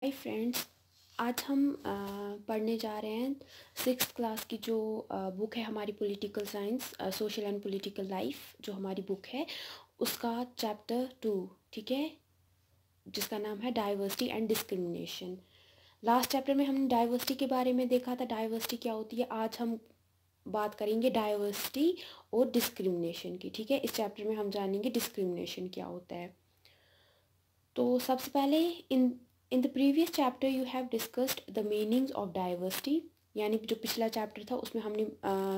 Hi friends. आज हम पढ़ने जा रहे हैं सिक्स क्लास की जो बुक है हमारी political science social and political life जो हमारी बुक है उसका चैप्टर 2। ठीक है, जिसका नाम है diversity and discrimination. Last chapter में हमने डाइवर्सिटी के बारे में देखा था, डाइवर्सिटी क्या होती है। आज हम बात करेंगे डाइवर्सिटी और डिस्क्रिमिनेशन की। ठीक है, इस चैप्टर में हम जानेंगे डिस्क्रिमिनेशन क्या होता है। तो सबसे पहले in the previous chapter you have discussed the meanings of diversity. यानी जो पिछला चैप्टर था उसमें हमने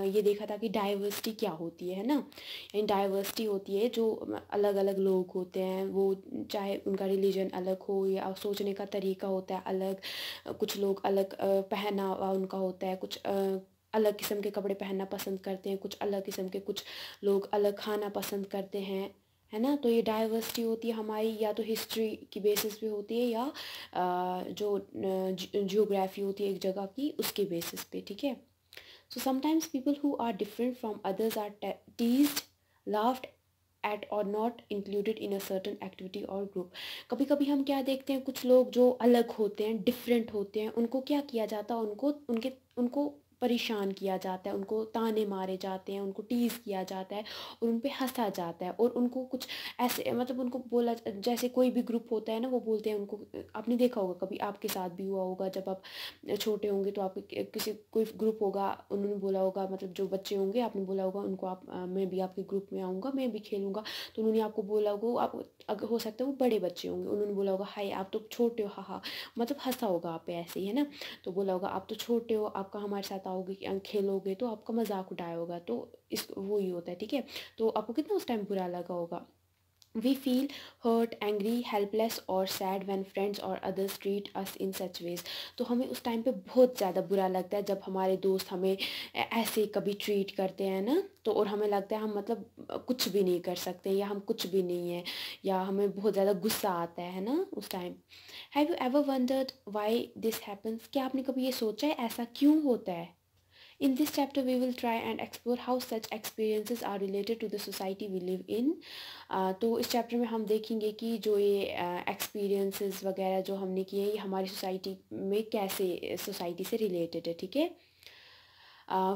ये देखा था कि डाइवर्सिटी क्या होती है ना। यानी डाइवर्सिटी होती है जो अलग अलग लोग होते हैं, वो चाहे उनका रिलीजन अलग हो या सोचने का तरीका होता है अलग। कुछ लोग अलग पहनावा उनका होता है, कुछ अलग किस्म के कपड़े पहनना पसंद करते हैं, कुछ अलग किस्म के, कुछ लोग अलग खाना पसंद करते हैं, है ना। तो ये डाइवर्सिटी होती है हमारी, या तो हिस्ट्री की बेसिस पे होती है या जो जियोग्राफी होती है एक जगह की उसके बेसिस पे। ठीक है, so sometimes people who are different from others are teased, laughed at और not included in a certain activity और ग्रुप। कभी कभी हम क्या देखते हैं, कुछ लोग जो अलग होते हैं, डिफरेंट होते हैं, उनको क्या किया जाता है, उनको परेशान किया जाता है, उनको ताने मारे जाते हैं, उनको टीज़ किया जाता है और उन पे हंसा जाता है। और उनको कुछ ऐसे मतलब उनको बोला, जैसे कोई भी ग्रुप होता है ना, वो बोलते हैं उनको। आपने देखा होगा, कभी आपके साथ भी हुआ होगा, जब आप छोटे होंगे तो आपके किसी कोई ग्रुप होगा, उन्होंने बोला होगा, मतलब जो बच्चे होंगे आपने बोला होगा उनको, आप मैं भी आपके ग्रुप में आऊँगा, मैं भी खेलूँगा। तो उन्होंने आपको बोला होगा, आप अगर हो सकता है वो बड़े बच्चे होंगे, उन्होंने बोला होगा हाय आप तो छोटे हो, हा, मतलब हंसा होगा आप पे ऐसे ही, है ना। तो बोला होगा आप तो छोटे हो, आपका हमारे साथ आओगे खेलोगे तो आपका मजाक उड़ाया होगा। तो इस वो ही होता है। ठीक है, तो आपको कितना उस टाइम बुरा लगा होगा। We feel hurt, angry, helpless और sad when friends or others treat us in such ways। तो हमें उस टाइम पे बहुत ज़्यादा बुरा लगता है जब हमारे दोस्त हमें ऐसे कभी ट्रीट करते हैं ना। तो और हमें लगता है हम मतलब कुछ भी नहीं कर सकते, या हम कुछ भी नहीं है, या हमें बहुत ज़्यादा गुस्सा आता है ना उस time. Have you ever wondered why this happens? क्या आपने कभी ये सोचा है ऐसा क्यों होता है? In this chapter, we will try and explore how such experiences are related to the society we live in। तो इस चैप्टर में हम देखेंगे कि जो ये एक्सपीरियंसेस वगैरह जो हमने किए ये हमारी सोसाइटी में कैसे सोसाइटी से रिलेटेड है। ठीक है,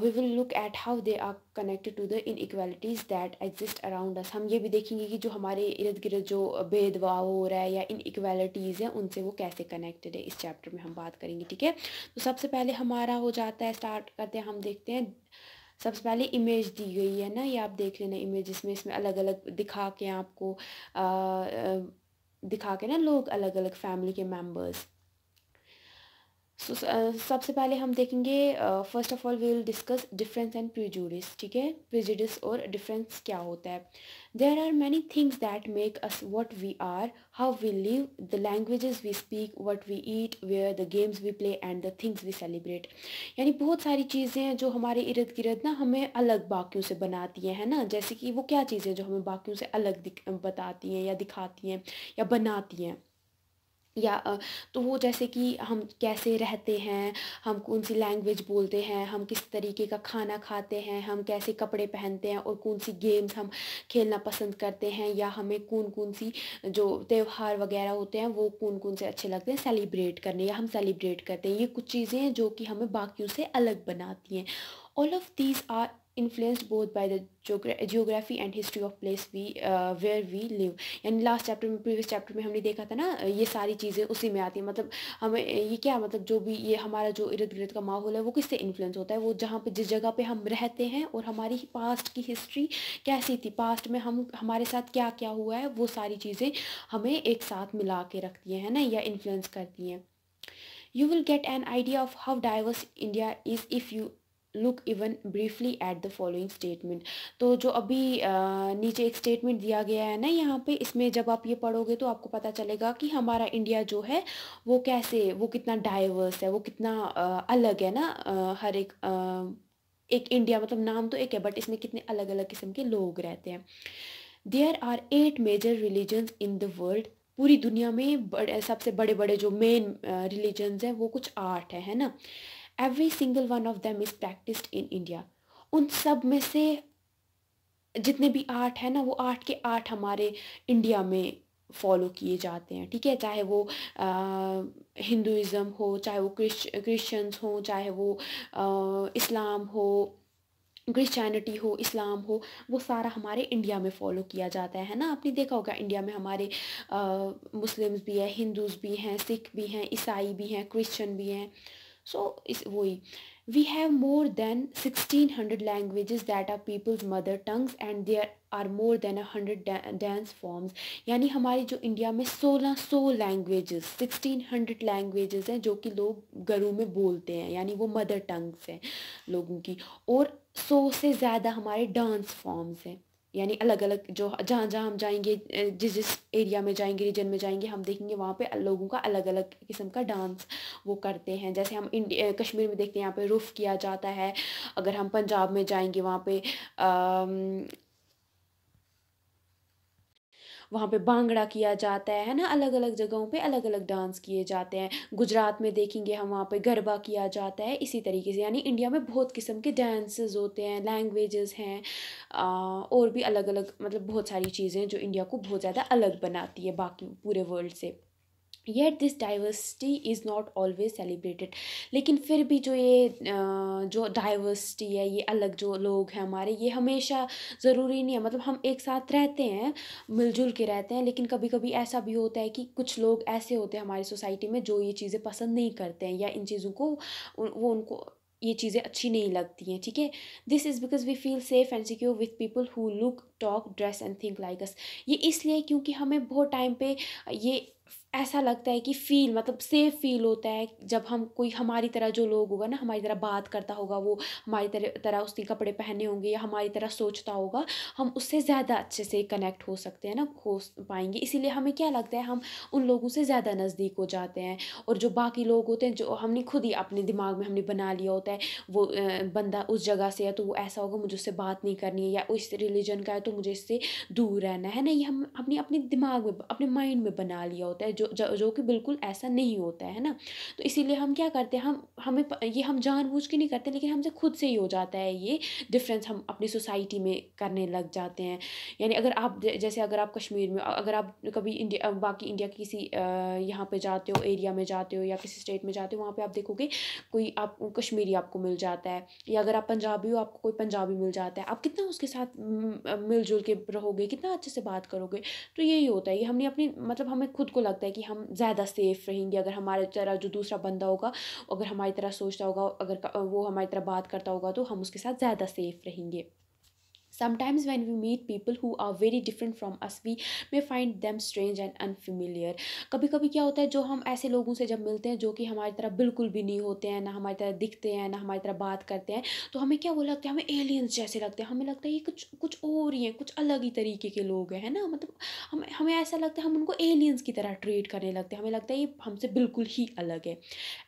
we will look at how they are connected to the inequalities that exist around us. हम ये भी देखेंगे कि जो हमारे इर्द गिर्द जो भेदभाव हो रहा है या इनइक्वालिटीज़ हैं उनसे वो कैसे कनेक्टेड है, इस चैप्टर में हम बात करेंगे। ठीक है, तो सबसे पहले हमारा हो जाता है, स्टार्ट करते हैं, हम देखते हैं। सबसे पहले इमेज दी गई है ना, ये आप देख लेना इमेज, इसमें अलग अलग दिखा के आपको दिखा के ना लोग अलग अलग फैमिली के मेम्बर्स। सबसे पहले हम देखेंगे, first of all we will discuss difference and prejudice. ठीक है, प्रिजुडिस और डिफरेंस क्या होता है। There are many things that make us what we are, how we live, the languages we speak, what we eat, where the games we play and the things we celebrate. यानी बहुत सारी चीज़ें हैं जो हमारे इर्द गिर्द ना हमें अलग बाकियों से बनाती हैं, है ना। जैसे कि वो क्या चीज़ें जो हमें बाकियों से अलग बताती हैं या दिखाती हैं या बनाती हैं, या तो वो जैसे कि हम कैसे रहते हैं, हम कौन सी लैंग्वेज बोलते हैं, हम किस तरीके का खाना खाते हैं, हम कैसे कपड़े पहनते हैं और कौन सी गेम्स हम खेलना पसंद करते हैं, या हमें कौन कौन सी जो त्यौहार वगैरह होते हैं वो कौन कौन से अच्छे लगते हैं सेलिब्रेट करने, या हम सेलिब्रेट करते हैं। ये कुछ चीज़ें हैं जो कि हमें बाकियों से अलग बनाती हैं। All of these are influenced both by the geography and history of place we where we live. यानी लास्ट चैप्टर में, प्रीवियस चैप्टर में हमने देखा था ना, ये सारी चीज़ें उसी में आती हैं। मतलब हमें ये क्या मतलब, जो भी ये हमारा जो इर्द गिर्द का माहौल है वो किससे इन्फ्लुएंस होता है, वो जहाँ पे जिस जगह पे हम रहते हैं और हमारी पास्ट की हिस्ट्री कैसी थी, पास्ट में हम हमारे साथ क्या क्या हुआ है, वो सारी चीज़ें हमें एक साथ मिला के रखती हैं, है ना, या इन्फ्लुएंस करती हैं। You will get an idea of how diverse India is if you look even briefly at the following statement। तो जो अभी नीचे एक स्टेटमेंट दिया गया है ना यहाँ पे, इसमें जब आप ये पढ़ोगे तो आपको पता चलेगा कि हमारा इंडिया जो है वो कैसे, वो कितना डाइवर्स है, वो कितना अलग है ना। हर एक इंडिया मतलब नाम तो एक है, बट इसमें कितने अलग अलग किस्म के लोग रहते हैं। There are 8 major religions in the world. पूरी दुनिया में सबसे बड़े बड़े जो मेन रिलीजन्स हैं वो कुछ 8 है ना। Every single one of them is practised in India. उन सब में से जितने भी 8 है ना, वो 8 के 8 हमारे इंडिया में फॉलो किए जाते हैं, ठीक है, चाहे वो हिंदुइज़्म हो, चाहे वो क्रिश्चियंस हो, चाहे वो इस्लाम हो, क्रिश्चियनिटी हो, इस्लाम हो, वो सारा हमारे इंडिया में फ़ॉलो किया जाता है ना। आपने देखा होगा इंडिया में हमारे मुस्लिम्स भी हैं, हिंदूज़ भी हैं, सिख भी हैं, ईसाई भी हैं, क्रिश्चियन भी हैं। सो इस वही we have more than 1600 languages that are peoples mother tongues and there are more than 100 dance forms. यानी हमारी जो इंडिया में 1600 लैंग्वेजेस 1600 लैंग्वेजेस हैं जो कि लोग घरों में बोलते हैं, यानी वो मदर टंग्स हैं लोगों की। और 100 से ज़्यादा हमारे डांस फॉर्म्स हैं, यानी अलग अलग जो जहाँ जहाँ हम जाएंगे, जिस जिस एरिया में जाएंगे, रीजन में जाएंगे, हम देखेंगे वहाँ पे लोगों का अलग अलग किस्म का डांस वो करते हैं। जैसे हम कश्मीर में देखते हैं यहाँ पे रुफ किया जाता है। अगर हम पंजाब में जाएंगे वहाँ पे भांगड़ा किया जाता है ना। अलग अलग जगहों पे अलग अलग डांस किए जाते हैं। गुजरात में देखेंगे हम, वहाँ पे गरबा किया जाता है। इसी तरीके से यानी इंडिया में बहुत किस्म के डांसेस होते हैं, लैंग्वेजेस हैं, और भी अलग अलग, मतलब बहुत सारी चीज़ें जो इंडिया को बहुत ज़्यादा अलग बनाती है बाकी पूरे वर्ल्ड से। Yet this diversity is not always celebrated. लेकिन फिर भी जो ये जो डाइवर्सिटी है, ये अलग जो लोग हैं हमारे, ये हमेशा ज़रूरी नहीं है। मतलब हम एक साथ रहते हैं, मिलजुल के रहते हैं, लेकिन कभी कभी ऐसा भी होता है कि कुछ लोग ऐसे होते हैं हमारी सोसाइटी में जो ये चीज़ें पसंद नहीं करते हैं, या इन चीज़ों को वो उनको ये चीज़ें अच्छी नहीं लगती हैं, ठीक है। This is because we feel safe and secure with people who look talk dress and think like us. ये इसलिए क्योंकि हमें बहुत टाइम पे ये ऐसा लगता है कि फील, मतलब सेफ फील होता है जब हम कोई हमारी तरह जो लोग होगा ना, हमारी तरह बात करता होगा, वो हमारी तरह उसने कपड़े पहने होंगे या हमारी तरह सोचता होगा, हम उससे ज़्यादा अच्छे से कनेक्ट हो सकते हैं ना, हो पाएंगे। इसीलिए हमें क्या लगता है, हम उन लोगों से ज़्यादा नज़दीक हो जाते हैं। और जो बाकी लोग होते हैं, जो हमने खुद ही अपने दिमाग में हमने बना लिया होता है, वो बंदा उस जगह से है तो वो ऐसा होगा, मुझे उससे बात नहीं करनी है, या उस रिलीजन का है तो मुझे इससे दूर रहना है ना। ये हम अपने दिमाग में, अपने माइंड में बना लिया होता है, जो कि बिल्कुल ऐसा नहीं होता है ना। तो इसीलिए हम क्या करते हैं, ये हम जानबूझ के नहीं करते, लेकिन हमसे खुद से ही हो जाता है ये डिफरेंस, हम अपनी सोसाइटी में करने लग जाते हैं। यानी अगर आप जैसे अगर आप कश्मीर में, अगर आप कभी इंडिया, बाकी इंडिया की किसी यहाँ पे जाते हो, एरिया में जाते हो, या किसी स्टेट में जाते हो, वहाँ पे आप देखोगे कोई आप कश्मीरी आपको मिल जाता है, या अगर आप पंजाबी हो, आपको कोई पंजाबी मिल जाता है, आप कितना उसके साथ मिलजुल के रहोगे, कितना अच्छे से बात करोगे। तो यही होता है, ये हमने अपनी, मतलब हमें खुद को लगता है कि हम ज़्यादा सेफ़ रहेंगे अगर हमारे तरह जो दूसरा बंदा होगा, अगर हमारी तरह सोचता होगा, अगर वो हमारी तरह बात करता होगा, तो हम उसके साथ ज़्यादा सेफ़ रहेंगे। Sometimes when we meet people who are very different from us, we may find them strange and unfamiliar. कभी कभी क्या होता है, जो हम ऐसे लोगों से जब मिलते हैं जो कि हमारी तरह बिल्कुल भी नहीं होते हैं, ना हमारी तरह दिखते हैं, ना हमारी तरह बात करते हैं, तो हमें क्या वो लगता है, हमें एलियंस जैसे लगते हैं। हमें लगता है ये कुछ कुछ और ही हैं, कुछ अलग ही तरीके के लोग हैं, है ना। मतलब हमें ऐसा लगता है, हम उनको एलियंस की तरह ट्रीट करने लगते हैं, हमें लगता है ये हमसे बिल्कुल ही अलग है।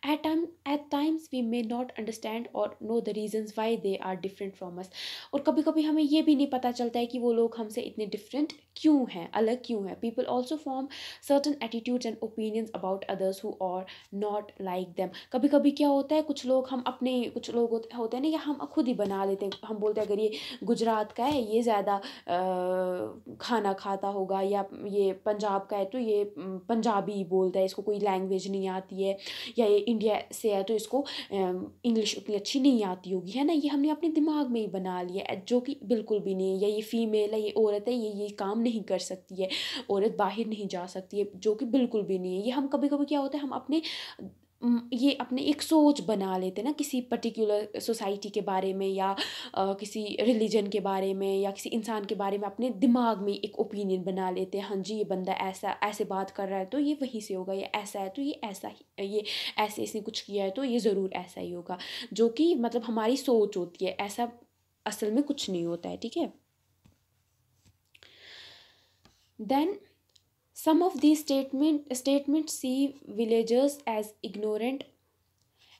At times we may not understand or know the reasons why they are different from us. और कभी कभी हमें ये भी नहीं पता चलता है कि वो लोग हमसे इतने डिफरेंट क्यों हैं, अलग क्यों हैं। People also form certain attitudes and opinions about others who are not like them. कभी कभी क्या होता है, कुछ लोग हम अपने, कुछ लोग होते हैं ना, या हम खुद ही बना लेते हैं। हम बोलते हैं अगर ये गुजरात का है, ये ज़्यादा खाना खाता होगा, या ये पंजाब का है तो ये पंजाबी बोलता है, इसको कोई लैंग्वेज नहीं आती है, या ये इंडिया से है तो इसको इंग्लिश उतनी अच्छी नहीं आती होगी, है ना। ये हमने अपने दिमाग में ही बना लिया है, जो कि बिल्कुल भी नहीं है। या ये फीमेल है, ये औरत है, ये काम नहीं कर सकती है, औरत बाहर नहीं जा सकती है, जो कि बिल्कुल भी नहीं है। ये हम कभी कभी क्या होता है, हम अपने ये अपने एक सोच बना लेते हैं ना, किसी पर्टिकुलर सोसाइटी के बारे में, या किसी रिलीजन के बारे में, या किसी इंसान के बारे में अपने दिमाग में एक ओपिनियन बना लेते हैं। हाँ जी, ये बंदा ऐसा ऐसे बात कर रहा है तो ये वहीं से होगा, ये ऐसा है तो ये ऐसा ही, ये ऐसे इसने कुछ किया है तो ये ज़रूर ऐसा ही होगा, जो कि मतलब हमारी सोच होती है। ऐसा असल में कुछ नहीं होता है, ठीक है। Then some of these statements see villagers as ignorant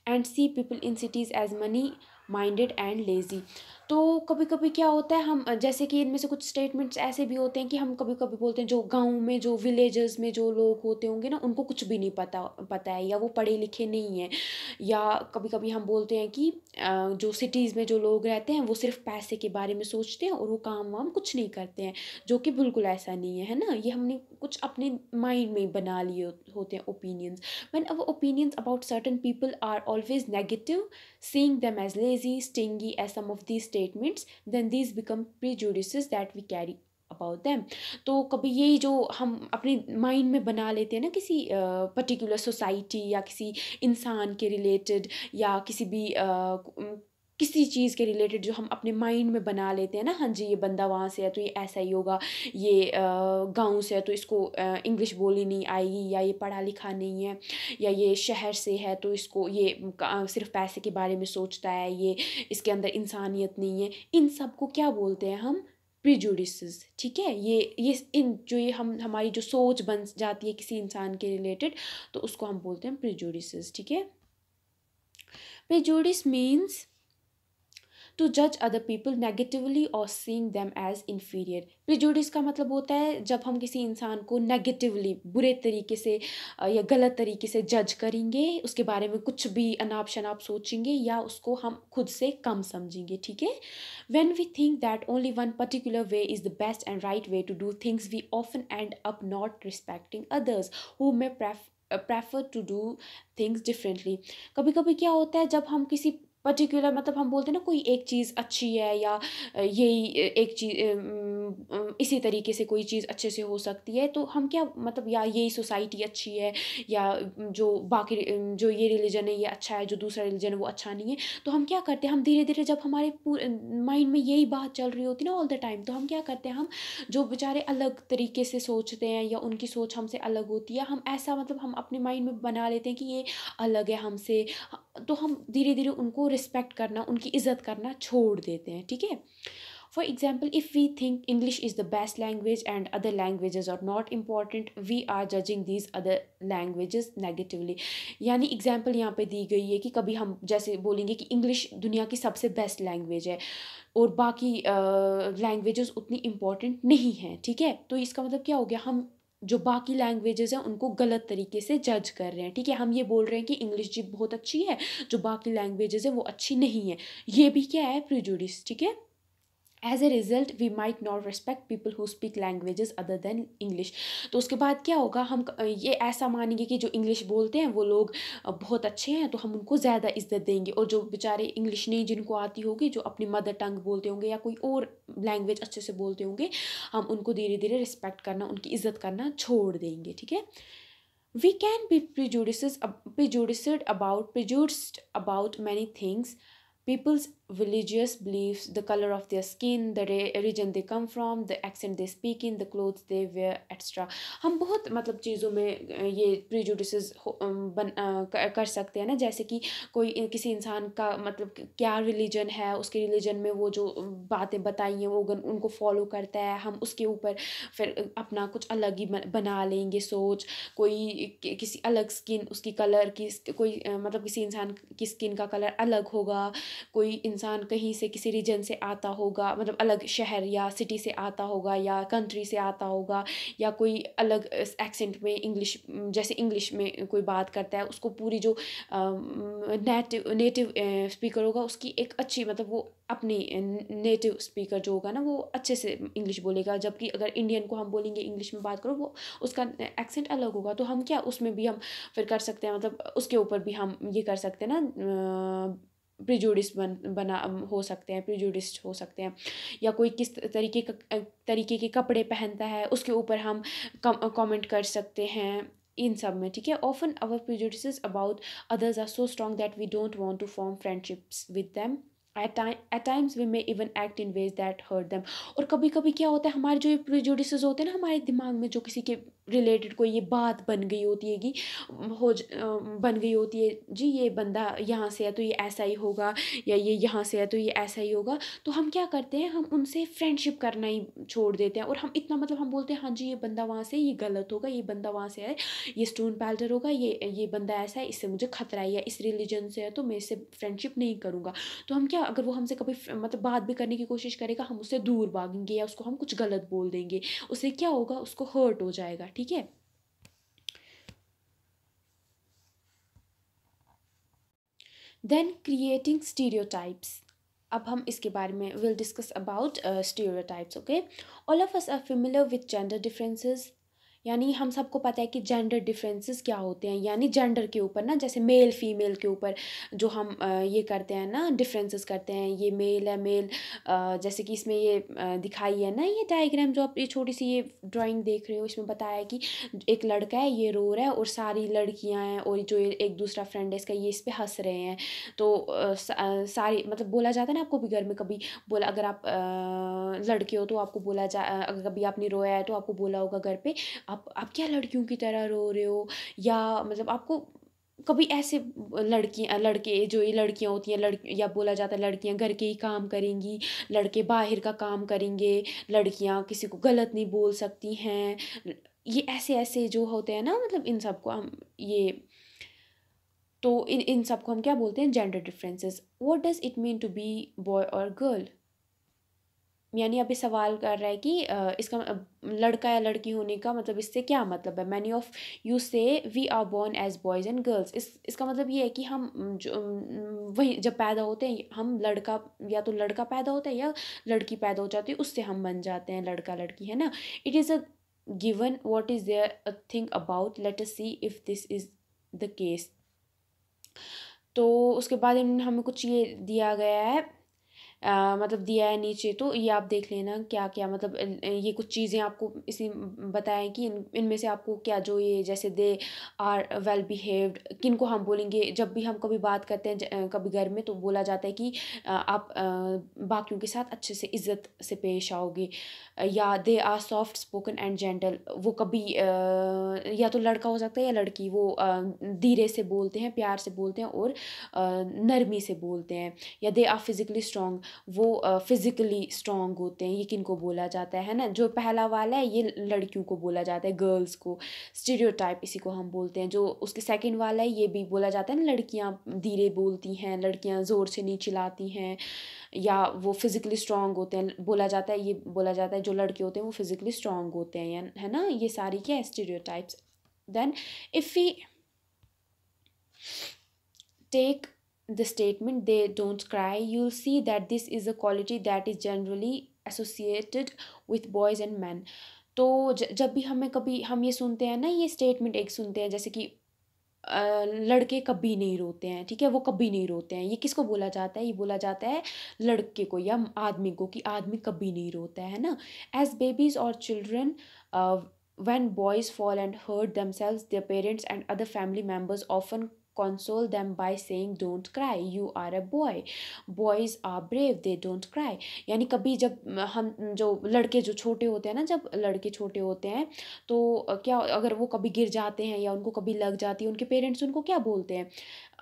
and see people in cities as money minded and lazy. तो कभी-कभी क्या होता है हम जैसे कि इनमें से कुछ स्टेटमेंट्स ऐसे भी होते हैं कि हम कभी-कभी बोलते हैं जो गाँव में जो विलेजेस में जो लोग होते होंगे ना उनको कुछ भी नहीं पता पता है या वो पढ़े लिखे नहीं हैं। या कभी-कभी हम बोलते हैं कि जो सिटीज़ में जो लोग रहते हैं वो सिर्फ़ पैसे के बारे में सोचते हैं और वो काम-वाम कुछ नहीं करते हैं, जो कि बिल्कुल ऐसा नहीं है, है ना? ये हमने कुछ अपने माइंड में बना लिए होते हैं opinions. When our opinions about certain people are always negative, seeing them as lazy, stingy as some of these statements, then these become prejudices that we carry about them. तो कभी यही जो हम अपने माइंड में बना लेते हैं ना किसी पर्टिकुलर सोसाइटी या किसी इंसान के रिलेटेड या किसी भी किसी चीज़ के रिलेटेड जो हम अपने माइंड में बना लेते हैं ना, हाँ जी ये बंदा वहाँ से है तो ये ऐसा ही होगा, ये गांव से है तो इसको इंग्लिश बोलनी नहीं आएगी, या ये पढ़ा लिखा नहीं है, या ये शहर से है तो इसको ये सिर्फ पैसे के बारे में सोचता है, ये इसके अंदर इंसानियत नहीं है। इन सब को क्या बोलते हैं हम? प्रिजुडिसेस। ठीक है, ये इन जो ये हम हमारी जो सोच बन जाती है किसी इंसान के रिलेटेड, तो उसको हम बोलते हैं प्रिजुडिसेस। ठीक है, प्रिजुडिस मीन्स टू जज अदर पीपल नेगेटिवली और seeing them as inferior. Prejudice का मतलब होता है जब हम किसी इंसान को नेगेटिवली बुरे तरीके से या गलत तरीके से जज करेंगे, उसके बारे में कुछ भी अनाप शनाप सोचेंगे या उसको हम खुद से कम समझेंगे। ठीक है, when we think that only one particular way is the best and right way to do things, we often end up not respecting others who may prefer to do things differently। कभी कभी क्या होता है जब हम किसी particular मतलब हम बोलते हैं ना कोई एक चीज़ अच्छी है या यही एक चीज़ इसी तरीके से कोई चीज़ अच्छे से हो सकती है, तो हम क्या मतलब या यही सोसाइटी अच्छी है या जो बाकी जो ये रिलीजन है ये अच्छा है, जो दूसरा रिलीजन है वो अच्छा नहीं है, तो हम क्या करते हैं, हम धीरे धीरे जब हमारे पूरे माइंड में यही बात चल रही होती है ना ऑल द टाइम, तो हम क्या करते हैं, हम जो बेचारे अलग तरीके से सोचते हैं या उनकी सोच हमसे अलग होती है, हम ऐसा मतलब हम अपने माइंड में बना लेते हैं कि ये अलग है हमसे, तो हम धीरे धीरे उनको रिस्पेक्ट करना, उनकी इज्जत करना छोड़ देते हैं। ठीक है, for example if we think English is the best language and other languages are not important, we are judging these other languages negatively. यानी एग्जाम्पल यहाँ पे दी गई है कि कभी हम जैसे बोलेंगे कि इंग्लिश दुनिया की सबसे बेस्ट लैंग्वेज है और बाकी लैंग्वेजेस उतनी इम्पॉर्टेंट नहीं हैं। ठीक है, तो इसका मतलब क्या हो गया, हम जो बाकी लैंग्वेजेस हैं उनको गलत तरीके से जज कर रहे हैं। ठीक है, हम ये बोल रहे हैं कि इंग्लिश जी बहुत अच्छी है, जो बाकी लैंग्वेजेस है वो अच्छी नहीं है, ये भी क्या है, प्रिजुडिस। ठीक है, as a result we might not respect people who speak languages other than English. तो उसके बाद क्या होगा, हम ये ऐसा मानेंगे कि जो इंग्लिश बोलते हैं वो लोग बहुत अच्छे हैं, तो हम उनको ज़्यादा इज्जत देंगे, और जो बेचारे इंग्लिश नहीं जिनको आती होगी, जो अपनी मदर टंग बोलते होंगे या कोई और लैंग्वेज अच्छे से बोलते होंगे, हम उनको धीरे धीरे रिस्पेक्ट करना, उनकी इज्जत करना छोड़ देंगे। ठीक है, we can be prejudiced about many things: people's religious beliefs, the color of their skin, the region they come from, the accent they speak in, the clothes they wear, etc. हम बहुत मतलब चीज़ों में ये प्रिजुडिसेस कर सकते हैं ना, जैसे कि कोई किसी इंसान का मतलब क्या रिलीजन है, उसके रिलीजन में वो जो बातें बताई हैं वो उनको फॉलो करता है, हम उसके ऊपर फिर अपना कुछ अलग ही बना लेंगे सोच। कोई किसी अलग स्किन, उसकी कलर की कोई मतलब किसी इंसान की स्किन का कलर अलग होगा, कोई इंसान कहीं से किसी रीजन से आता होगा, मतलब अलग शहर या सिटी से आता होगा या कंट्री से आता होगा, या कोई अलग एक्सेंट में इंग्लिश, जैसे इंग्लिश में कोई बात करता है, उसको पूरी जो नेटिव स्पीकर होगा उसकी एक अच्छी मतलब वो अपनी नेटिव स्पीकर जो होगा ना वो अच्छे से इंग्लिश बोलेगा, जबकि अगर इंडियन को हम बोलेंगे इंग्लिश में बात करो, वो उसका एक्सेंट अलग होगा। तो हम क्या उसमें भी हम फिर कर सकते हैं, मतलब उसके ऊपर भी हम ये कर सकते हैं ना, प्रिजुडिस बना हो सकते हैं, प्रिजुडिस्ड हो सकते हैं। या कोई किस तरीके के कपड़े पहनता है उसके ऊपर हम कमेंट कर सकते हैं, इन सब में। ठीक है, often our prejudices about others are so strong that we don't want to form friendships with them. At times we may even act in ways that hurt them. और कभी कभी क्या होता है, हमारे जो ये प्रिजुडिसेस होते हैं ना हमारे दिमाग में, जो किसी के रिलेटेड कोई ये बात बन गई होती है कि बन गई होती है जी, ये बंदा यहाँ से है तो ये ऐसा ही होगा, या ये यहाँ से है तो ये ऐसा ही होगा, तो हम क्या करते हैं, हम उनसे फ्रेंडशिप करना ही छोड़ देते हैं। और हम इतना मतलब हम बोलते हैं हाँ जी ये बंदा वहाँ से, ये गलत होगा, ये बंदा वहाँ से है, ये स्टोन पेल्टर होगा, ये बंदा ऐसा है, इससे मुझे खतरा है, या इस रिलीजन से है तो मैं इससे फ्रेंडशिप नहीं करूँगा। तो हम क्या, अगर वो हमसे कभी मतलब बात भी करने की कोशिश करेगा, हम उससे दूर भागेंगे या उसको हम कुछ गलत बोल देंगे, उससे क्या होगा, उसको हर्ट हो जाएगा, ठीक है। Then creating stereotypes. अब हम इसके बारे में will discuss about stereotypes, okay. All of us are familiar with gender differences, यानी हम सबको पता है कि जेंडर डिफरेंसेस क्या होते हैं, यानी जेंडर के ऊपर ना, जैसे मेल फीमेल के ऊपर जो हम ये करते हैं ना, डिफरेंसेस करते हैं, ये मेल है मेल, जैसे कि इसमें ये दिखाई है ना, ये डायग्राम जो आप ये छोटी सी ये ड्राइंग देख रहे हो, इसमें बताया है कि एक लड़का है, ये रो रहा है, और सारी लड़कियां हैं, और जो एक दूसरा फ्रेंड है इसका, ये इस पे हंस रहे हैं। तो सारी मतलब बोला जाता है ना, आपको भी घर में कभी बोला, अगर आप लड़के हो तो आपको बोला अगर कभी आपने रोया है तो आपको बोला होगा घर पे, आप क्या लड़कियों की तरह रो रहे हो, या मतलब आपको कभी ऐसे लड़कियां लड़के जो ये लड़कियां होती हैं, या बोला जाता है लड़कियां घर के ही काम करेंगी, लड़के बाहर का काम करेंगे, लड़कियां किसी को गलत नहीं बोल सकती हैं, ये ऐसे ऐसे जो होते हैं ना, मतलब इन सबको हम ये, तो इन सबको हम क्या बोलते हैं, gender differences. What does it mean to be boy और गर्ल, यानी अभी सवाल कर रहा है कि इसका लड़का या लड़की होने का मतलब इससे क्या मतलब है। Many of you say we are born as boys and girls, इसका मतलब ये है कि हम जो वही जब पैदा होते हैं, हम लड़का, या तो लड़का पैदा होता है या लड़की पैदा हो जाती है, उससे हम बन जाते हैं लड़का लड़की, है ना। It is a given, what is there a thing about, let us see if this is the case. तो उसके बाद इन्होंने हमें कुछ ये दिया गया है, मतलब दिया है नीचे, तो ये आप देख लेना क्या क्या, मतलब ये कुछ चीज़ें आपको इसी बताएं कि इनमें से आपको क्या, जो ये जैसे दे आर वेल बिहेव्ड, किन को हम बोलेंगे जब भी हम कभी बात करते हैं कभी घर में, तो बोला जाता है कि आप बाकियों के साथ अच्छे से इज्जत से पेश आओगे, या they are soft spoken and gentle, वो कभी या तो लड़का हो सकता है या लड़की, वो धीरे से बोलते हैं, प्यार से बोलते हैं, और नरमी से बोलते हैं। या दे आर फिजिकली स्ट्रॉन्ग, वो फिजिकली स्ट्रॉन्ग होते हैं, ये किन को बोला जाता है ना। जो पहला वाला है ये लड़कियों को बोला जाता है, गर्ल्स को, स्टीरियोटाइप इसी को हम बोलते हैं। जो उसके सेकंड वाला है ये भी बोला जाता है ना, लड़कियां धीरे बोलती हैं, लड़कियां ज़ोर से नहीं चिल्लाती हैं, या वो फिजिकली स्ट्रॉन्ग होते हैं, बोला जाता है, ये बोला जाता है जो लड़के होते हैं वो फिजिकली स्ट्रॉन्ग होते हैं, है ना। ये सारी क्या है, stereotypes. Then if we take the statement they don't cry, you'll see that this is a quality that is generally associated with boys and men। तो जब भी हमें कभी हम ये सुनते हैं ना, ये स्टेटमेंट एक सुनते हैं जैसे कि लड़के कभी नहीं रोते हैं, ठीक है, वो कभी नहीं रोते हैं, ये किसको बोला जाता है, ये बोला जाता है लड़के को या आदमी को, कि आदमी कभी नहीं रोता है ना। एज बेबीज और children, when boys fall and hurt themselves, their parents and other family members often console them by saying don't cry, you are a boy, boys are brave, they don't cry। यानी कभी जब हम जो लड़के जो छोटे होते हैं ना, जब लड़के छोटे होते हैं तो क्या, अगर वो कभी गिर जाते हैं या उनको कभी लग जाती है, उनके पेरेंट्स उनको क्या बोलते हैं,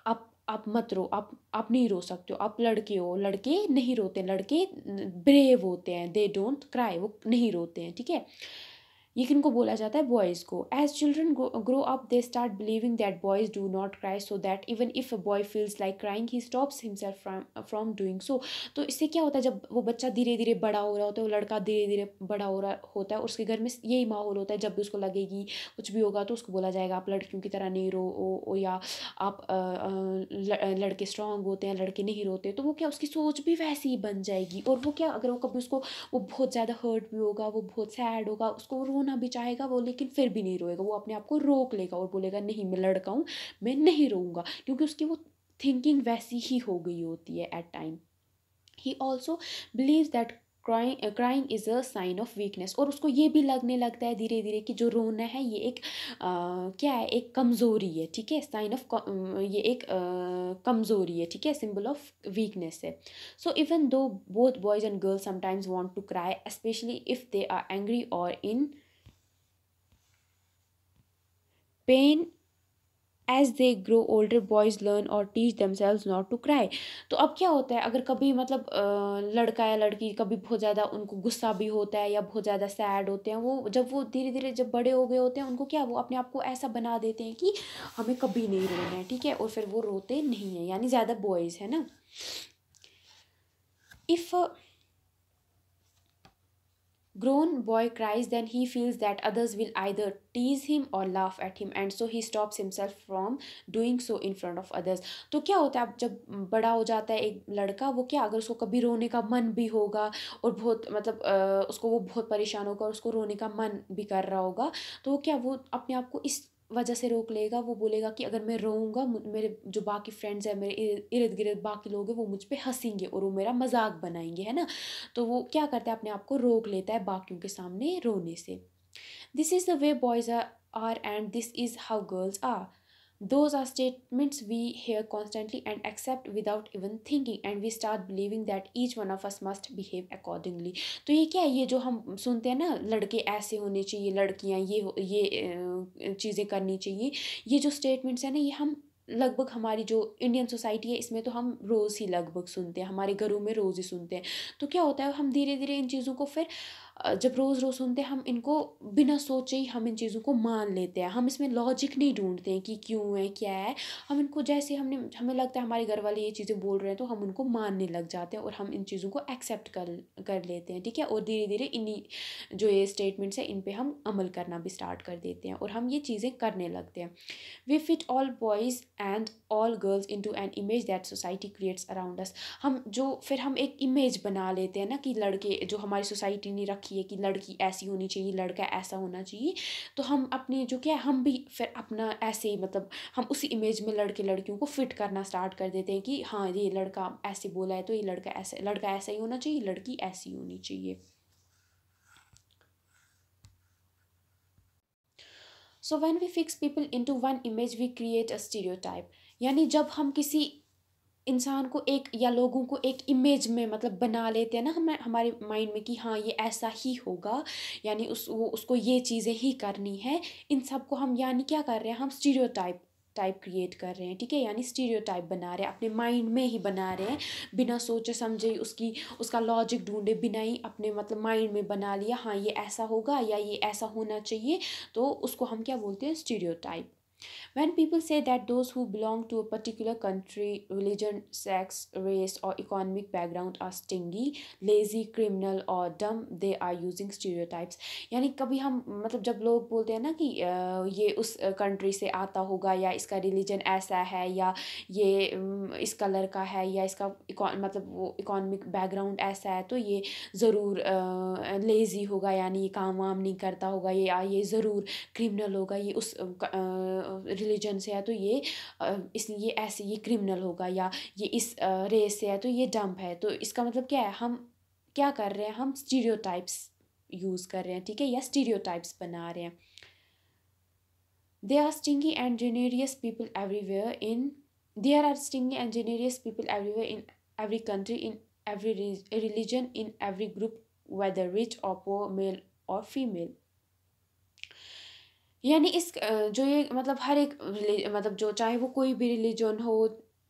आप मत रो, आप नहीं रो सकते हो, आप लड़के हो, लड़के नहीं रोते, लड़के ब्रेव होते हैं, दे डोंट क्राई, वो नहीं रोते हैं, ठीक है। ये किनको बोला जाता है, बॉयज़ को। As children grow up they start believing that boys do not cry, so that even if a boy feels like crying he stops himself from doing so. तो इससे क्या होता है, जब वो बच्चा धीरे धीरे बड़ा हो रहा होता है, वो लड़का धीरे धीरे बड़ा हो रहा होता है, उसके घर में यही माहौल होता है, जब भी उसको लगेगी कुछ भी होगा तो उसको बोला जाएगा आप लड़कियों की तरह नहीं रो या आप लड़के स्ट्रांग होते हैं, लड़के नहीं रोते, तो वो क्या, उसकी सोच भी वैसी ही बन जाएगी। और वो क्या, अगर वो कभी उसको वो बहुत ज़्यादा हर्ट भी होगा, वो बहुत सैड होगा, उसको रोना भी चाहेगा वो, लेकिन फिर भी नहीं रोएगा, वो अपने आप को रोक लेगा और बोलेगा नहीं मैं लड़का हूँ, मैं नहीं रोऊंगा, क्योंकि उसकी वो थिंकिंग वैसी ही हो गई होती है at time. He also believes that crying is a sign of weakness, और उसको ये भी लगने लगता है धीरे धीरे कि जो रोना है ये एक क्या है, एक कमज़ोरी है, ठीक है, साइन ऑफ ये एक कमज़ोरी है, ठीक है, सिंबल ऑफ वीकनेस है। So even though both boys and girls sometimes want to cry, especially if they are angry और in pain as they grow older boys learn और teach themselves not to cry. तो अब क्या होता है, अगर कभी मतलब लड़का या लड़की कभी बहुत ज़्यादा उनको गुस्सा भी होता है या बहुत ज़्यादा सैड होते हैं, वो जब वो धीरे धीरे जब बड़े हो गए होते हैं, उनको क्या वो अपने आप को ऐसा बना देते हैं कि हमें कभी नहीं रोना है, ठीक है, और फिर वो रोते नहीं हैं, यानी ज़्यादा बॉयज़ है ना। If grown boy cries, then he feels that others will either tease him or laugh at him, and so he stops himself from doing so in front of others। तो क्या होता है, अब जब बड़ा हो जाता है एक लड़का, वो क्या, अगर उसको कभी रोने का मन भी होगा और बहुत मतलब उसको वो बहुत परेशान होगा और उसको रोने का मन भी कर रहा होगा, तो वो क्या, वो अपने आप को इस वजह से रोक लेगा। वो बोलेगा कि अगर मैं रोऊंगा, मेरे जो बाकी फ्रेंड्स हैं, मेरे इर्द गिर्द बाकी लोग हैं, वो मुझ पे हंसेंगे और वो मेरा मजाक बनाएंगे, है ना। तो वो क्या करता है, अपने आप को रोक लेता है बाकियों के सामने रोने से। This is the way boys are and this is how girls are. Those are statements we hear constantly and accept without even thinking, and we start believing that each one of us must behave accordingly। तो ये क्या है, ये जो हम सुनते हैं ना, लड़के ऐसे होने चाहिए, लड़कियां ये चीज़ें करनी चाहिए, ये जो स्टेटमेंट्स हैं ना, ये हम लगभग हमारी जो इंडियन सोसाइटी है इसमें तो हम रोज़ ही लगभग सुनते हैं, हमारे घरों में रोज़ ही सुनते हैं। तो क्या होता है, हम धीरे धीरे इन चीज़ों को फिर जब रोज़ रोज़ सुनते हैं, हम इनको बिना सोचे ही हम इन चीज़ों को मान लेते हैं। हम इसमें लॉजिक नहीं ढूंढते हैं कि क्यों है क्या है, हम इनको जैसे हमें लगता है हमारे घर वाले ये चीज़ें बोल रहे हैं, तो हम उनको मानने लग जाते हैं और हम इन चीज़ों को एक्सेप्ट कर लेते हैं, ठीक है। और धीरे धीरे इन्हीं जो ये स्टेटमेंट्स हैं इन पे हम अमल करना भी स्टार्ट कर देते हैं और हम ये चीज़ें करने लगते हैं। We fit all boys and all girls into an image that society creates around us. फिर हम एक इमेज बना लेते हैं ना, कि लड़के जो हमारी सोसाइटी ने रखी है कि लड़की ऐसी होनी चाहिए, लड़का ऐसा होना चाहिए, तो हम अपने जो क्या है, हम भी फिर अपना ऐसे मतलब हम उसी इमेज में लड़के लड़कियों को फिट करना स्टार्ट कर देते हैं कि हाँ, ये लड़का ऐसे बोला है तो ये लड़का ऐसा ही होना चाहिए, लड़की ऐसी होनी चाहिए। So when we fix people into one image we create a stereotype. यानी जब हम किसी इंसान को एक या लोगों को एक इमेज में मतलब बना लेते हैं ना, हमें हमारे माइंड में कि हाँ, ये ऐसा ही होगा, यानी उसको ये चीज़ें ही करनी है, इन सब को हम यानी क्या कर रहे हैं, हम टाइप क्रिएट कर रहे हैं, ठीक है। यानी स्टीरियोटाइप बना रहे हैं, अपने माइंड में ही बना रहे हैं, बिना सोचे समझे उसका लॉजिक ढूंढे बिना ही अपने मतलब माइंड में बना लिया, हाँ ये ऐसा होगा या ये ऐसा होना चाहिए, तो उसको हम क्या बोलते हैं, stereotype. When people say that those who belong to a particular country, religion, sex, race, or economic background are stingy, lazy, criminal, or dumb, they are using stereotypes। यानी कभी हम मतलब जब लोग बोलते हैं ना कि ये उस कंट्री से आता होगा, या इसका रिलीजन ऐसा है, या ये इस कलर का है, या इसका मतलब वो इकोनॉमिक बैकग्राउंड ऐसा है, तो ये ज़रूर लेज़ी होगा, यानी ये काम वाम नहीं करता होगा, ये ज़रूर क्रिमिनल होगा, ये उस रिलीजन से है तो ये इसलिए ऐसे ये क्रिमिनल होगा, या ये इस रेस से है तो ये डम्प है। तो इसका मतलब क्या है, हम क्या कर रहे हैं, हम स्टीरियोटाइप्स यूज़ कर रहे हैं, ठीक है, या स्टीरियोटाइप्स बना रहे हैं। There are stingy and generous people everywhere in there are stingy and generous people everywhere in every country, in every religion, in every group, whether rich और पुअर, मेल और फीमेल। यानी जो ये मतलब हर एक मतलब जो चाहे वो कोई भी रिलीजन हो,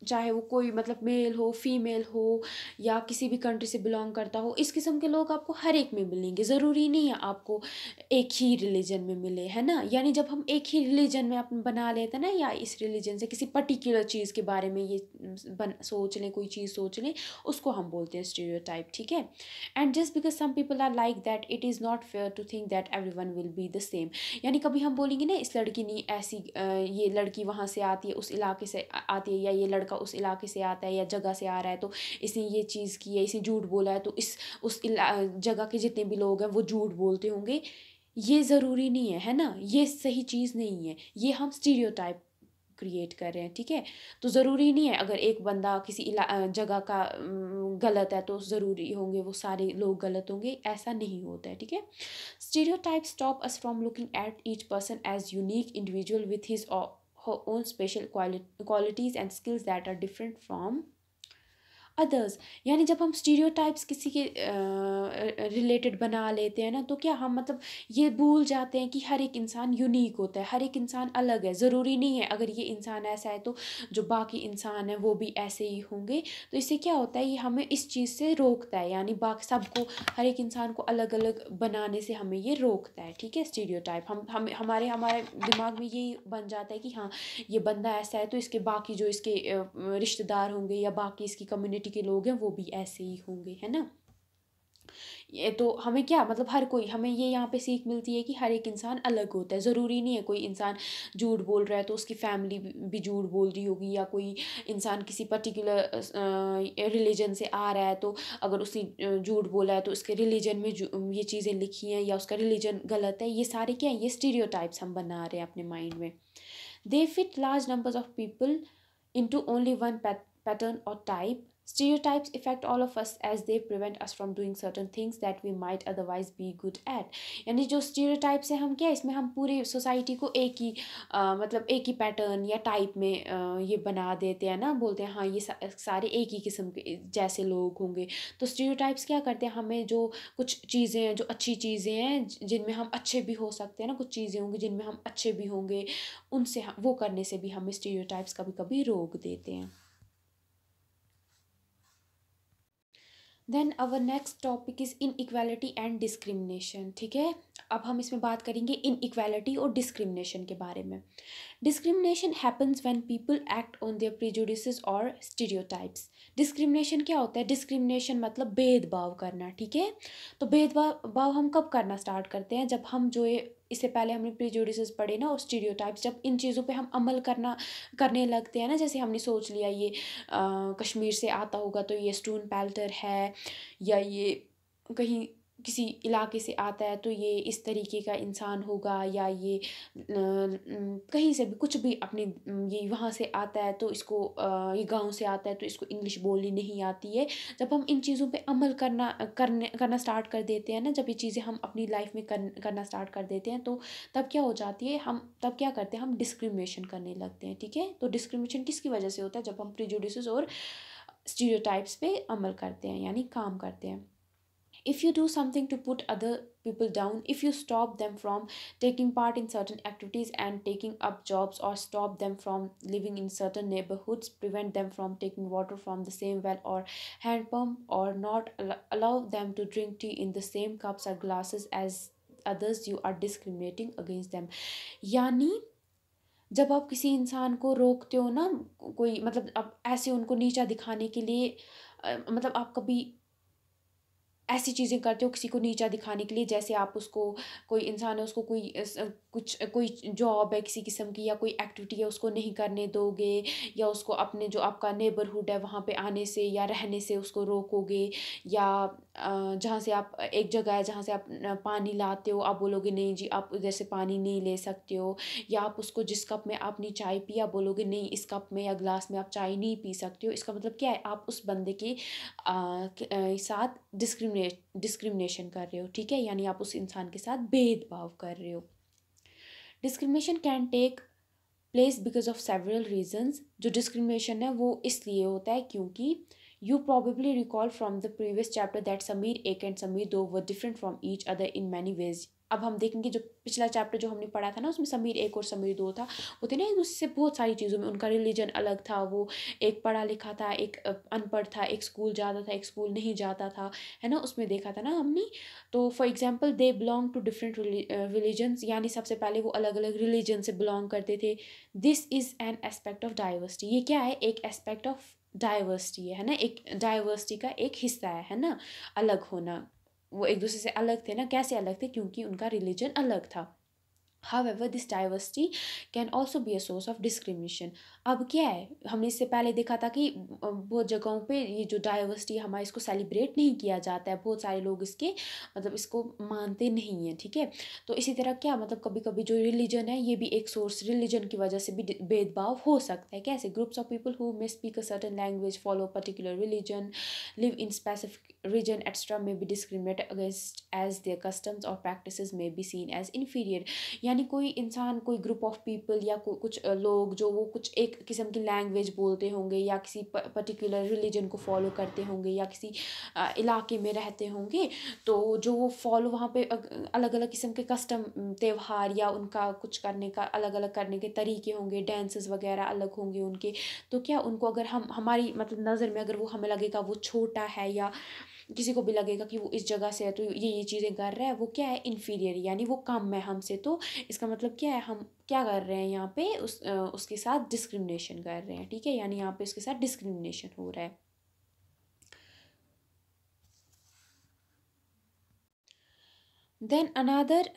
चाहे वो कोई मतलब मेल हो फीमेल हो, या किसी भी कंट्री से बिलोंग करता हो, इस किस्म के लोग आपको हर एक में मिलेंगे। ज़रूरी नहीं है आपको एक ही रिलीजन में मिले, है ना। यानी जब हम एक ही रिलीजन में अपन बना लेते हैं ना, या इस रिलीजन से किसी पर्टिकुलर चीज़ के बारे में ये सोच लें, कोई चीज़ सोच लें, उसको हम बोलते हैं स्टीरियोटाइप, ठीक है। And just because some people are like that, it is not fair to think that everyone will be the same. यानी कभी हम बोलेंगे ना, इस लड़की ने ऐसी ये लड़की वहाँ से आती है, उस इलाके से आती है, या ये लड़का उस इलाके से आता है या जगह से आ रहा है, तो इसने ये चीज़ की है, इसने झूठ बोला है, तो जगह के जितने भी लोग हैं वो झूठ बोलते होंगे। ये ज़रूरी नहीं है ना, ये सही चीज़ नहीं है, ये हम स्टीरियोटाइप क्रिएट कर रहे हैं, ठीक है। तो ज़रूरी नहीं है अगर एक बंदा किसी जगह का गलत है तो ज़रूरी होंगे वो सारे लोग गलत होंगे, ऐसा नहीं होता है, ठीक है। Stereotype stop us from looking at each person as unique individual with his or her own special qualities and skills that are different from others. यानी जब हम स्टीरियोटाइप्स किसी के रिलेटेड बना लेते हैं ना, तो क्या हम मतलब ये भूल जाते हैं कि हर एक इंसान यूनिक होता है, हर एक इंसान अलग है। ज़रूरी नहीं है अगर ये इंसान ऐसा है तो जो बाकी इंसान है वो भी ऐसे ही होंगे। तो इससे क्या होता है, ये हमें इस चीज़ से रोकता है, यानी बाकी सबको, हर एक इंसान को अलग अलग बनाने से हमें ये रोकता है। ठीक है, स्टीरियोटाइप हम हमारे हमारे दिमाग में ये बन जाता है कि हाँ, ये बंदा ऐसा है तो इसके बाकी जो इसके रिश्तेदार होंगे या बाकी इसकी कम्युनिटी के लोग हैं वो भी ऐसे ही होंगे, है ना। ये तो हमें क्या मतलब, हर कोई, हमें ये यहाँ पे सीख मिलती है कि हर एक इंसान अलग होता है। ज़रूरी नहीं है कोई इंसान झूठ बोल रहा है तो उसकी फैमिली भी झूठ बोल रही होगी, या कोई इंसान किसी पर्टिकुलर रिलीजन से आ रहा है तो अगर उसने झूठ बोला है तो उसके रिलीजन में ये चीज़ें लिखी हैं या उसका रिलीजन गलत है। ये सारे क्या है, ये स्टीरियोटाइप्स हम बना रहे हैं अपने माइंड में। They fit large numbers of people into only one pattern or type. Stereotypes affect all of us as they prevent us from doing certain things that we might otherwise be good at. यानी जो stereotypes है, हम क्या, इसमें हम पूरी society को एक ही मतलब एक ही पैटर्न या टाइप में ये बना देते हैं ना, बोलते हैं हाँ ये सारे एक ही किस्म के जैसे लोग होंगे। तो stereotypes क्या करते हैं, हमें जो कुछ चीज़ें हैं, जो अच्छी चीज़ें हैं जिनमें हम अच्छे भी हो सकते हैं ना, कुछ चीज़ें होंगी जिनमें हम अच्छे भी होंगे, उनसे वो करने से भी हमें स्टीरियोटाइप्स कभी कभी रोक देते हैं। Then our next topic is inequality and discrimination. ठीक है, अब हम इसमें बात करेंगे इनइक्वालिटी और डिस्क्रिमिनेशन के बारे में। Discrimination happens when people act on their prejudices और स्टीरियोटाइप्स। डिस्क्रिमिनेशन क्या होता है, डिस्क्रिमिनेशन मतलब भेदभाव करना। ठीक है, तो भेदभाव हम कब करना स्टार्ट करते हैं, जब हम जो ये इससे पहले हमने प्रेजुडिसेस पढ़े ना और स्टीरियोटाइप्स, जब इन चीज़ों पे हम अमल करने लगते हैं ना। जैसे हमने सोच लिया ये कश्मीर से आता होगा तो ये स्टोन पेल्टर है, या ये कहीं किसी इलाके से आता है तो ये इस तरीके का इंसान होगा, या ये कहीं से भी कुछ भी अपने ये वहाँ से आता है तो इसको ये गांव से आता है तो इसको इंग्लिश बोलनी नहीं आती है। जब हम इन चीज़ों पे अमल करना स्टार्ट कर देते हैं ना, जब ये चीज़ें हम अपनी लाइफ में करना स्टार्ट कर देते हैं तो तब क्या हो जाती है, हम तब क्या करते हैं, हम डिस्क्रिमिनेशन करने लगते हैं। ठीक है, तो डिस्क्रिमिनेशन किसकी वजह से होता है, जब हम प्रेजुडिसेस और स्टीरियोटाइप्स पे अमल करते हैं, यानी काम करते हैं। If you do something to put other people down, if you stop them from taking part in certain activities and taking up jobs, or stop them from living in certain neighborhoods, prevent them from taking water from the same well or hand pump, or not allow them to drink tea in the same cups or glasses as others, you are discriminating against them. यानी जब आप किसी इंसान को रोकते हो ना, कोई मतलब आप ऐसे उनको नीचा दिखाने के लिए मतलब आप कभी ऐसी चीज़ें करते हो किसी को नीचा दिखाने के लिए, जैसे आप उसको, कोई इंसान है उसको कोई जॉब है किसी किस्म की या कोई एक्टिविटी है उसको नहीं करने दोगे, या उसको अपने जो आपका नेबरहुड है वहाँ पे आने से या रहने से उसको रोकोगे, या जहाँ से आप, एक जगह है जहाँ से आप पानी लाते हो, आप बोलोगे नहीं जी आप उधर से पानी नहीं ले सकते हो, या आप उसको जिस कप में आपने चाय पी आप बोलोगे नहीं इस कप में या ग्लास में आप चाय नहीं पी सकते हो। इसका मतलब क्या है, आप उस बंदे के साथ डिस्क्रिमिनेशन कर रहे हो। ठीक है, यानी आप उस इंसान के साथ भेदभाव कर रहे हो। Discrimination can take place because of several reasons. जो डिस्क्रिमिनेशन है वो इसलिए होता है क्योंकि you probably recall from the previous chapter that Sameer एक एंड समीर दो were different from each other in many ways. अब हम देखेंगे जो पिछला चैप्टर जो हमने पढ़ा था ना उसमें समीर एक और समीर दो था, वो थे ना एक दूसरे से बहुत सारी चीज़ों में, उनका रिलीजन अलग था, वो एक पढ़ा लिखा था, एक अनपढ़ था, एक स्कूल जाता था, एक स्कूल नहीं जाता था, है ना, उसमें देखा था ना हमने। तो for example they belong to different religions, यानी सबसे पहले वो अलग अलग रिलीजन से बिलोंग करते थे। This is an aspect of diversity. ये क्या है, एक एस्पेक्ट ऑफ डाइवर्सिटी है ना, एक डाइवर्सिटी का एक हिस्सा है ना, अलग होना। वो एक दूसरे से अलग थे ना, कैसे अलग थे, क्योंकि उनका रिलीजन अलग था। However, this diversity can also be a source of discrimination. अब क्या है, हमने इससे पहले देखा था कि बहुत जगहों पे ये जो डाइवर्सिटी हमारे इसको सेलिब्रेट नहीं किया जाता है, बहुत सारे लोग इसके मतलब इसको मानते नहीं हैं। ठीक है, तो इसी तरह क्या मतलब कभी कभी जो रिलीजन है ये भी एक सोर्स, रिलीजन की वजह से भी भेदभाव हो सकता है। कैसे, groups of people who may speak a certain language, follow particular religion, live in specific region etc may be discriminated against as their customs or practices may be seen as inferior। यानी कोई इंसान, कोई group of people या कुछ लोग जो वो कुछ एक किस्म की लैंग्वेज बोलते होंगे या किसी पर्टिकुलर रिलीजन को फॉलो करते होंगे या किसी इलाके में रहते होंगे, तो जो वो फॉलो वहाँ पे अलग अलग किस्म के कस्टम, त्यौहार या उनका कुछ करने का अलग अलग करने के तरीके होंगे, डांसेस वगैरह अलग होंगे उनके। तो क्या उनको अगर हम हमारी मतलब नज़र में अगर वो हमें लगेगा वो छोटा है या किसी को भी लगेगा कि वो इस जगह से है तो ये चीज़ें कर रहा है, वो क्या है, इन्फीरियर, यानी वो कम है हमसे। तो इसका मतलब क्या है, हम क्या कर रहे हैं यहाँ पे, उसके साथ डिस्क्रिमिनेशन कर रहे हैं, ठीक है, यानी यहाँ पे उसके साथ डिस्क्रिमिनेशन हो रहा है। Then another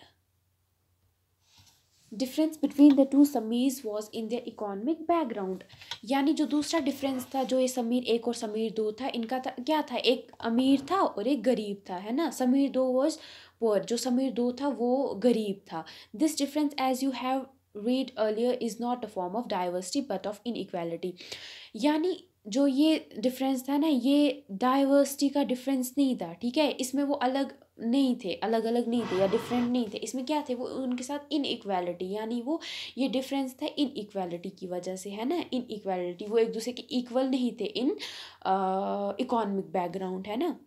difference between the two Sameers was in their economic background. यानी जो दूसरा डिफरेंस था, जो ये समीर एक और समीर दो था, इनका था क्या था, एक अमीर था और एक गरीब था, है ना। समीर दो वॉज पुअर, जो समीर दो था वो गरीब था। This difference as you have read earlier is not a form of diversity but of inequality। यानी जो ये डिफरेंस था ना, ये डाइवर्सिटी का डिफरेंस नहीं था, ठीक है, इसमें वो अलग नहीं थे, अलग अलग नहीं थे या डिफरेंट नहीं थे, इसमें क्या थे, वो उनके साथ इनइक्वालिटी, यानी वो ये डिफरेंस था इनइक्वालिटी की वजह से, है ना। इनइक्वालिटी, वो एक दूसरे के इक्वल नहीं थे इन इकोनॉमिक बैकग्राउंड, है ना।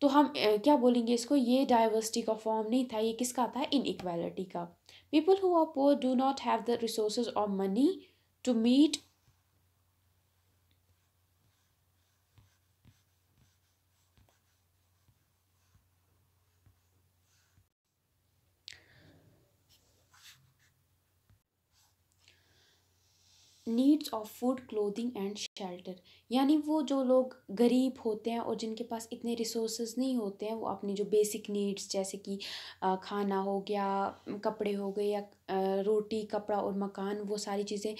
तो हम क्या बोलेंगे इसको, ये डाइवर्सिटी का फॉर्म नहीं था, ये किसका था, इनइक्वालिटी का। People who are poor do not have the resources और money to meet needs of food, clothing and shelter. यानी वो जो लोग गरीब होते हैं और जिनके पास इतने रिसोर्सेज नहीं होते हैं, वो अपनी जो बेसिक नीड्स जैसे कि खाना हो गया, कपड़े हो गए, या रोटी, कपड़ा और मकान, वो सारी चीज़ें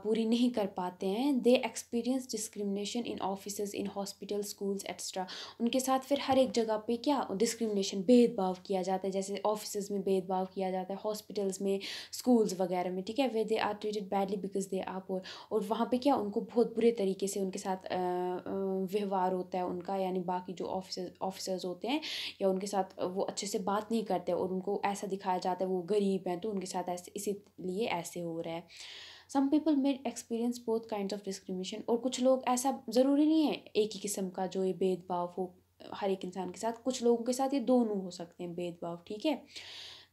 पूरी नहीं कर पाते हैं। They experience discrimination in offices, in hospital, schools extra. उनके साथ फिर हर एक जगह पे क्या डिस्क्रिमिनेशन, भेदभाव किया जाता है, जैसे ऑफिसेज में भेदभाव किया जाता है, हॉस्पिटल्स में, स्कूल्स वगैरह में, ठीक है। वे they are treated badly because they are poor. और वहाँ पे क्या उनको बहुत बुरे तरीके से उनके साथ व्यवहार होता है उनका, यानी बाकी जो ऑफिसर्स होते हैं या उनके साथ वो अच्छे से बात नहीं करते और उनको ऐसा दिखाया जाता है वो गरीब हैं तो उनके साथ ऐसे इसीलिए ऐसे हो रहा है। Some people made experience both kind of discrimination. और कुछ लोग, ऐसा ज़रूरी नहीं है एक ही किस्म का जो ये भेदभाव हो हर एक इंसान के साथ, कुछ लोगों के साथ ये दोनों हो सकते हैं भेदभाव, ठीक है।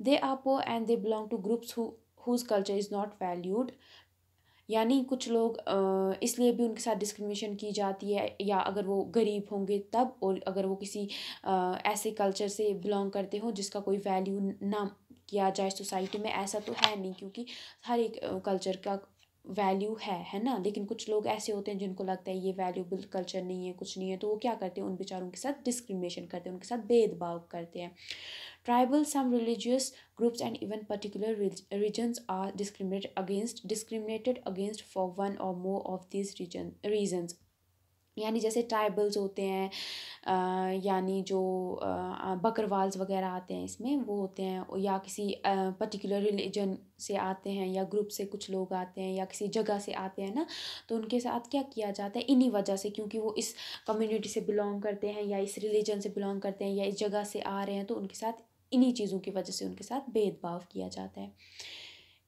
They are poor and they belong to groups whose culture is not valued. यानी कुछ लोग इसलिए भी उनके साथ डिस्क्रिमिनेशन की जाती है, या अगर वो गरीब होंगे तब, और अगर वो किसी ऐसे कल्चर से बिलोंग करते हो जिसका कोई वैल्यू ना किया जाए सोसाइटी में, ऐसा तो है नहीं, क्योंकि हर एक कल्चर का वैल्यू है ना। लेकिन कुछ लोग ऐसे होते हैं जिनको लगता है ये वैल्यूबल कल्चर नहीं है, कुछ नहीं है, तो वो क्या करते हैं, उन बेचारों के साथ डिस्क्रिमिनेशन करते हैं, उनके साथ भेदभाव करते हैं। Tribal, some religious groups and even particular regions are discriminated against for one or more of these reasons। यानी जैसे ट्राइबल्स होते हैं, यानी जो बकरवाल्स वगैरह आते हैं इसमें, वो होते हैं, या किसी पर्टिकुलर रिलीजन से आते हैं या ग्रुप से कुछ लोग आते हैं या किसी जगह से आते हैं ना, तो उनके साथ क्या किया जाता है, इन्हीं वजह से, क्योंकि वो इस कम्युनिटी से बिलोंग करते हैं या इस रिलीजन से बिलोंग करते हैं या इस जगह से आ रहे हैं, तो उनके साथ इन्हीं चीज़ों की वजह से उनके साथ भेदभाव किया जाता है।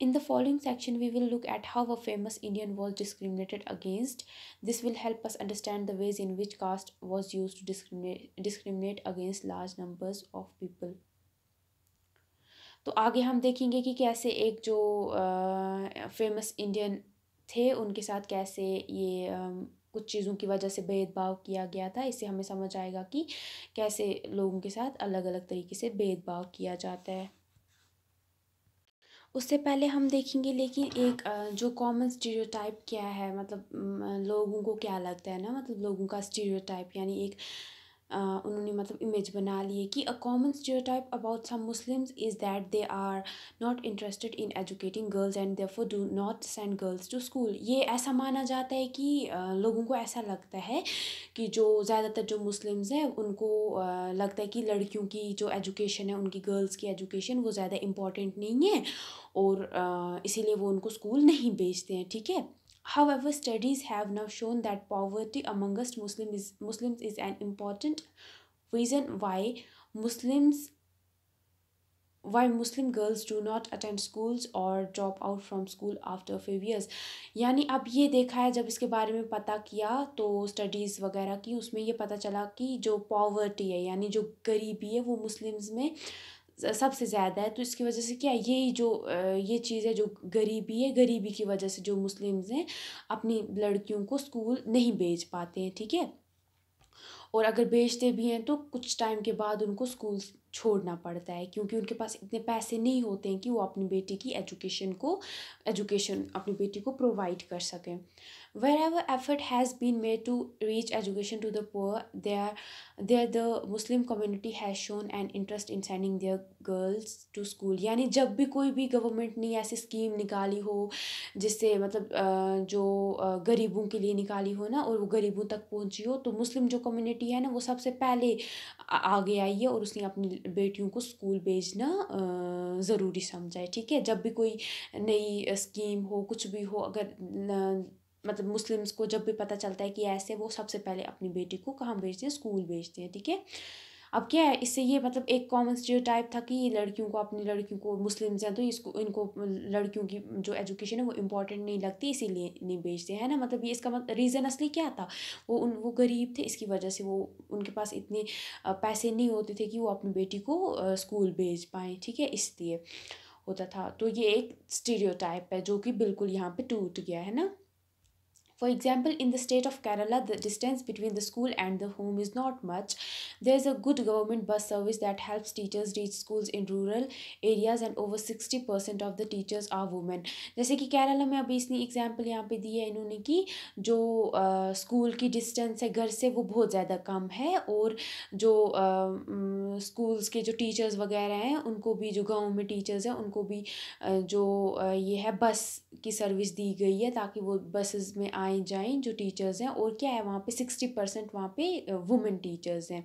In the following section, we will look at how a famous Indian was discriminated against. This will help us understand the ways in which caste was used to discriminate against large numbers of people. तो आगे हम देखेंगे कि कैसे एक जो famous Indian थे उनके साथ कैसे ये कुछ चीज़ों की वजह से भेदभाव किया गया था। इससे हमें समझ आएगा कि कैसे लोगों के साथ अलग अलग तरीके से भेदभाव किया जाता है। उससे पहले हम देखेंगे लेकिन एक जो कॉमन स्टीरियोटाइप क्या है, मतलब लोगों को क्या लगता है ना, मतलब लोगों का स्टीरियोटाइप, यानी एक उन्होंने मतलब इमेज बना ली है कि a common stereotype about some Muslims is that they are not interested in educating girls and therefore do not send girls to school. ये ऐसा माना जाता है कि लोगों को ऐसा लगता है कि जो ज़्यादातर जो मुस्लिम्स हैं उनको लगता है कि लड़कियों की जो एजुकेशन है, उनकी गर्ल्स की एजुकेशन वो ज़्यादा इम्पॉर्टेंट नहीं है और इसीलिए वो उनको स्कूल नहीं भेजते हैं, ठीक है। However, studies have now shown that poverty amongst Muslims is an important reason why Muslims why Muslim girls do not attend schools or drop out from school after few years। यानी अब ये देखा है, जब इसके बारे में पता किया तो स्टडीज़ वगैरह की, उसमें ये पता चला कि जो पॉवर्टी है यानी जो गरीबी है वो मुस्लिम्स में सबसे ज़्यादा है। तो इसकी वजह से क्या ये जो ये चीज़ है, जो गरीबी है, गरीबी की वजह से जो मुस्लिम्स हैं अपनी लड़कियों को स्कूल नहीं भेज पाते हैं, ठीक है। और अगर बेचते भी हैं तो कुछ टाइम के बाद उनको स्कूल छोड़ना पड़ता है, क्योंकि उनके पास इतने पैसे नहीं होते हैं कि वो अपनी बेटी की एजुकेशन अपनी बेटी को प्रोवाइड कर सकें। Wherever effort has been made to reach education to the poor, there the Muslim community has shown an interest in sending their girls to school। यानी जब भी कोई भी गवर्नमेंट ने ऐसी स्कीम निकाली हो जिससे मतलब जो गरीबों के लिए निकाली हो ना, और वो गरीबों तक पहुंची हो, तो मुस्लिम जो कम्युनिटी है ना वो सबसे पहले आगे आई है और उसने अपनी बेटियों को स्कूल भेजना ज़रूरी समझा है, ठीक है। जब भी कोई नई स्कीम हो, कुछ भी हो, अगर मतलब मुस्लिम्स को जब भी पता चलता है कि ऐसे, वो सबसे पहले अपनी बेटी को कहाँ भेजते हैं, स्कूल भेजते हैं, ठीक है। अब क्या है, इससे ये मतलब एक कॉमन स्टीरियोटाइप था कि लड़कियों को, अपनी लड़कियों को, मुस्लिम्स हैं तो इसको इनको लड़कियों की जो एजुकेशन है वो इम्पोर्टेंट नहीं लगती, इसीलिए नहीं भेजते हैं ना। मतलब ये इसका मतलब रीज़न असली क्या था, वो गरीब थे, इसकी वजह से वो उनके पास इतने पैसे नहीं होते थे कि वो अपनी बेटी को स्कूल भेज पाएँ, ठीक है, इसलिए होता था। तो ये एक स्टीरियोटाइप है जो कि बिल्कुल यहाँ पे टूट गया है ना। For example, in the state of Kerala, the distance between the school and the home is not much. There is a good government bus service that helps teachers reach schools in rural areas, and over 60% of the teachers are women। जैसे कि केरला में अभी इसने example यहाँ पे दी है इन्होंने कि जो स्कूल की डिस्टेंस है घर से वो बहुत ज़्यादा कम है, और जो स्कूल्स के जो टीचर्स वगैरह हैं उनको भी, जो गाँव में टीचर्स हैं उनको भी जो ये है बस की सर्विस दी गई है, ताकि वो बसेस में आए जाएं जो टीचर्स हैं। और क्या है, वहाँ पे 60% वहाँ पे वुमेन टीचर्स हैं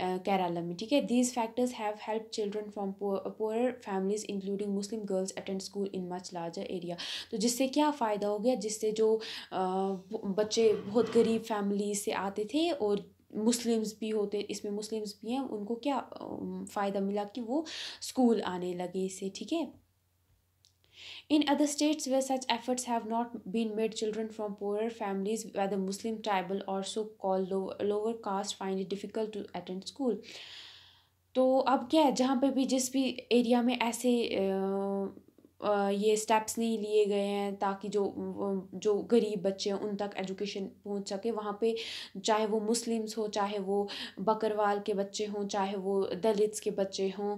केरला में, ठीक है। These factors have help children from poor families including Muslim girls attend school in much larger area. तो जिससे क्या फ़ायदा हो गया, जिससे जो बच्चे बहुत गरीब फैमिली से आते थे, और मुस्लिम्स भी होते, इसमें मुस्लिम्स भी हैं, उनको क्या फ़ायदा मिला कि वो स्कूल आने लगे इससे, ठीक है। In other states where such efforts have not been made, children from poorer families, whether Muslim, tribal, or so-called lower caste, find it difficult to attend school। तो अब क्या है, जहाँ पे भी जिस भी एरिया में ऐसे ये स्टेप्स नहीं लिए गए हैं ताकि जो गरीब बच्चे हैं उन तक एजुकेशन पहुँच सके, वहाँ पे चाहे वो मुस्लिम्स हो, चाहे वो बकरवाल के बच्चे हों, चाहे वो दलित्स के बच्चे हों,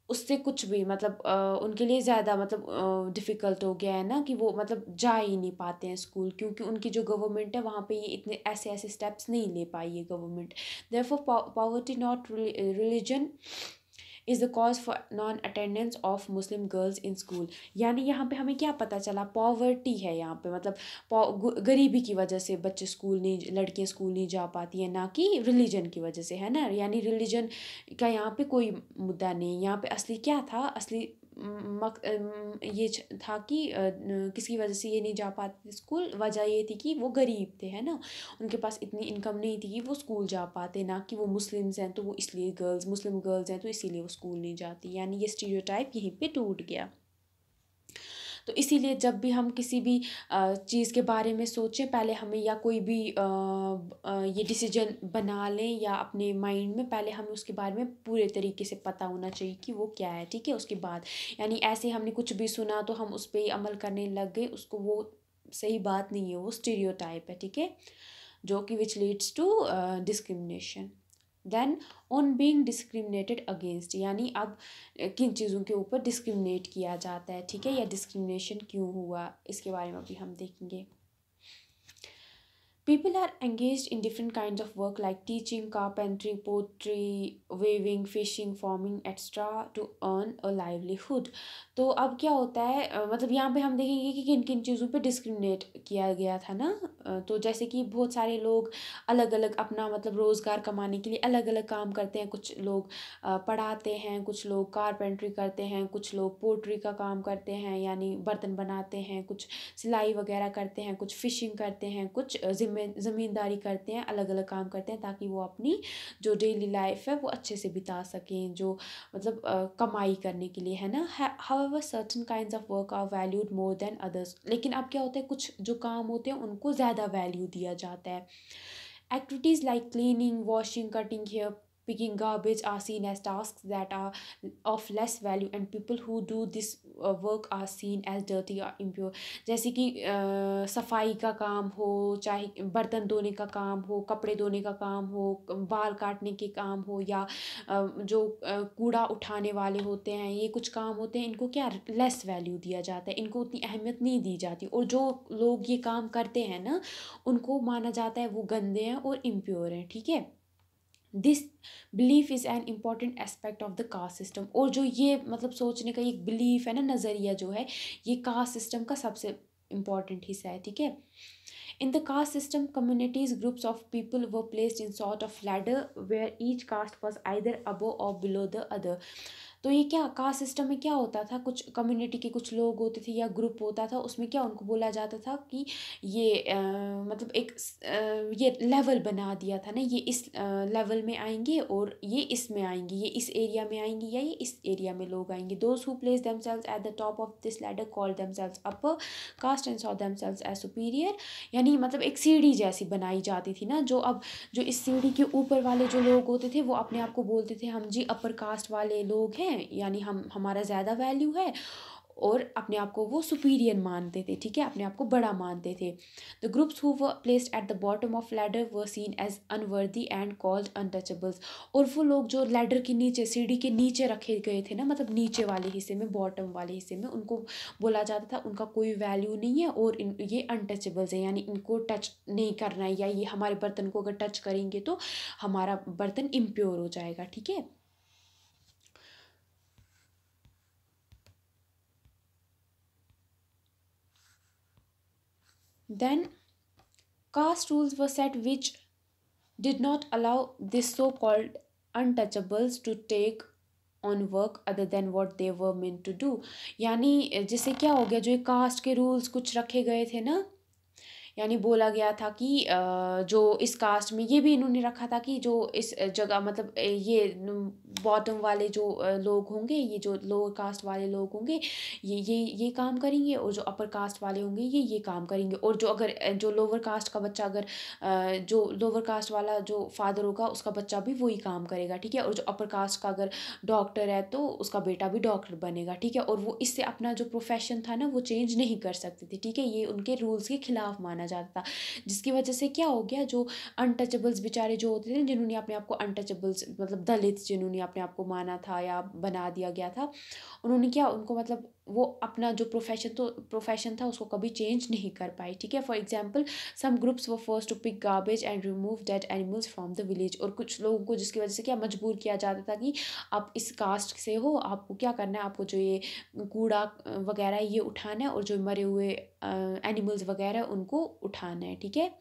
उससे कुछ भी मतलब उनके लिए ज़्यादा मतलब डिफ़िकल्ट हो गया है ना, कि वो मतलब जा ही नहीं पाते हैं स्कूल, क्योंकि उनकी जो गवर्नमेंट है वहाँ पे ये इतने ऐसे स्टेप्स नहीं ले पाई है government. Therefore poverty not religion is the cause for non attendance of Muslim girls in school. यानी यहाँ पे हमें क्या पता चला, पॉवर्टी है यहाँ पे, मतलब गरीबी की वजह से बच्चे स्कूल नहीं, लड़कियाँ स्कूल नहीं जा पाती हैं, ना कि रिलीजन की वजह से, है ना। यानी रिलीजन का यहाँ पे कोई मुद्दा नहीं, यहाँ पे असली क्या था, असली ये था कि किसी वजह से ये नहीं जा पाते स्कूल, वजह ये थी कि वो गरीब थे, है ना, उनके पास इतनी इनकम नहीं थी कि वो स्कूल जा पाते, ना कि वो मुस्लिम्स हैं तो वो इसलिए मुस्लिम गर्ल्स हैं तो इसीलिए वो स्कूल नहीं जाती। यानी ये स्टीरियोटाइप यहीं पे टूट गया। तो इसीलिए जब भी हम किसी भी चीज़ के बारे में सोचें, पहले हमें, या कोई भी ये डिसीजन बना लें या अपने माइंड में, पहले हमें उसके बारे में पूरे तरीके से पता होना चाहिए कि वो क्या है, ठीक है। उसके बाद यानी ऐसे हमने कुछ भी सुना तो हम उस पर अमल करने लग गए, उसको वो सही बात नहीं है, वो स्टीरियोटाइप है, ठीक है, जो कि which leads to discrimination. Then on being discriminated against, यानी अब किन चीज़ों के ऊपर डिस्क्रिमिनेट किया जाता है, ठीक है, या डिस्क्रिमिनेशन क्यों हुआ, इसके बारे में अभी हम देखेंगे। People are engaged in different kinds of work like teaching, carpentry, pottery, weaving, fishing, farming, etc. to earn a livelihood। तो अब क्या होता है, मतलब यहाँ पे हम देखेंगे कि किन किन चीज़ों पे डिस्क्रिमिनेट किया गया था ना। तो जैसे कि बहुत सारे लोग अलग अलग अपना मतलब रोज़गार कमाने के लिए अलग अलग काम करते हैं। कुछ लोग पढ़ाते हैं, कुछ लोग कारपेंट्री करते हैं, कुछ लोग पोट्री का काम करते हैं यानी बर्तन बनाते हैं, कुछ सिलाई वगैरह करते हैं, कुछ फिशिंग करते हैं, कुछ ज़मींदारी करते हैं, अलग अलग काम करते हैं ताकि वो अपनी जो डेली लाइफ है वो अच्छे से बिता सकें, जो मतलब कमाई करने के लिए, है ना। However certain kinds of work are valued more than others, लेकिन अब क्या होता है, कुछ जो काम होते हैं उनको ज़्यादा वैल्यू दिया जाता है। Activities like cleaning, washing, cutting hair, picking garbage are seen as tasks that are of less value, and people who do this work are seen as dirty or impure. जैसे कि सफाई का काम हो, चाहे बर्तन धोने का काम हो, कपड़े धोने का काम हो, बाल काटने के काम हो, या जो कूड़ा उठाने वाले होते हैं, ये कुछ काम होते हैं, इनको क्या लेस वैल्यू दिया जाता है, इनको उतनी अहमियत नहीं दी जाती। और जो लोग ये काम करते हैं ना, उनको माना जाता है वो गंदे हैं और इम्प्योर हैं, ठीक है। This belief is an important aspect of the caste system. और जो ये मतलब सोचने का एक बिलीफ है ना, नज़रिया जो है, ये कास्ट सिस्टम का सबसे इम्पॉर्टेंट हिस्सा है, ठीक है। In the caste system, communities, groups of people were placed in sort of ladder where each caste was either above or below the other. तो ये क्या कास्ट सिस्टम में क्या होता था, कुछ कम्युनिटी के कुछ लोग होते थे या ग्रुप होता था, उसमें क्या उनको बोला जाता था कि ये मतलब एक ये लेवल बना दिया था ना, ये इस लेवल में आएंगे और ये इसमें आएंगे, ये इस एरिया में आएंगे या ये इस एरिया में लोग आएंगे। Those who place themselves at the top of this ladder call themselves upper caste and saw themselves as superior. यानी मतलब एक सीढ़ी जैसी बनाई जाती थी ना, जो इस सीढ़ी के ऊपर वाले जो लोग होते थे वो अपने आप को बोलते थे हम जी अपर कास्ट वाले लोग हैं, यानी हमारा ज़्यादा वैल्यू है, और अपने आप को वो सुपीरियर मानते थे, ठीक है, अपने आप को बड़ा मानते थे। The groups who were placed at the bottom of ladder were seen as unworthy and called untouchables. और वो लोग जो लैडर के नीचे, सीढ़ी के नीचे रखे गए थे ना, मतलब नीचे वाले हिस्से में, बॉटम वाले हिस्से में, उनको बोला जाता था उनका कोई वैल्यू नहीं है और ये अनटचेबल्स है, यानी इनको टच नहीं करना है, या ये हमारे बर्तन को अगर टच करेंगे तो हमारा बर्तन इम्प्योर हो जाएगा, ठीक है। Then caste rules were set which did not allow this so-called untouchables to take on work other than what they were meant to do। यानी जिससे क्या हो गया, जो ये कास्ट के रूल्स कुछ रखे गए थे ना, यानी बोला गया था कि जो इस कास्ट में, ये भी इन्होंने रखा था कि जो इस जगह मतलब ये बॉटम वाले जो लोग होंगे, ये जो लोअर कास्ट वाले लोग होंगे, ये काम करेंगे, और जो अपर कास्ट वाले होंगे ये काम करेंगे। और जो अगर जो लोअर कास्ट का बच्चा, अगर जो लोअर कास्ट वाला जो फादर होगा उसका बच्चा भी वही काम करेगा, ठीक है। और जो अपर कास्ट का अगर डॉक्टर है तो उसका बेटा भी डॉक्टर बनेगा, ठीक है। और वो इससे अपना जो प्रोफेशन था ना वो चेंज नहीं कर सकते थे, ठीक है। ये उनके रूल्स के खिलाफ माना जाता था, जिसकी वजह से क्या हो गया, जो अनटचेबल्स बेचारे जो होते थे, जिन्होंने अपने आप को अनटचेबल्स मतलब दलित जिन्होंने अपने आप को माना था या बना दिया गया था, उन्होंने क्या, उनको मतलब वो अपना जो प्रोफेशन था उसको कभी चेंज नहीं कर पाए, ठीक है। For example some groups were forced to pick garbage and remove dead animals from the village. और कुछ लोगों को जिसकी वजह से क्या मजबूर किया जाता था कि आप इस कास्ट से हो, आपको क्या करना है, आपको जो ये कूड़ा वगैरह ये उठाना है, और जो मरे हुए एनिमल्स वगैरह उनको उठाना है, ठीक है।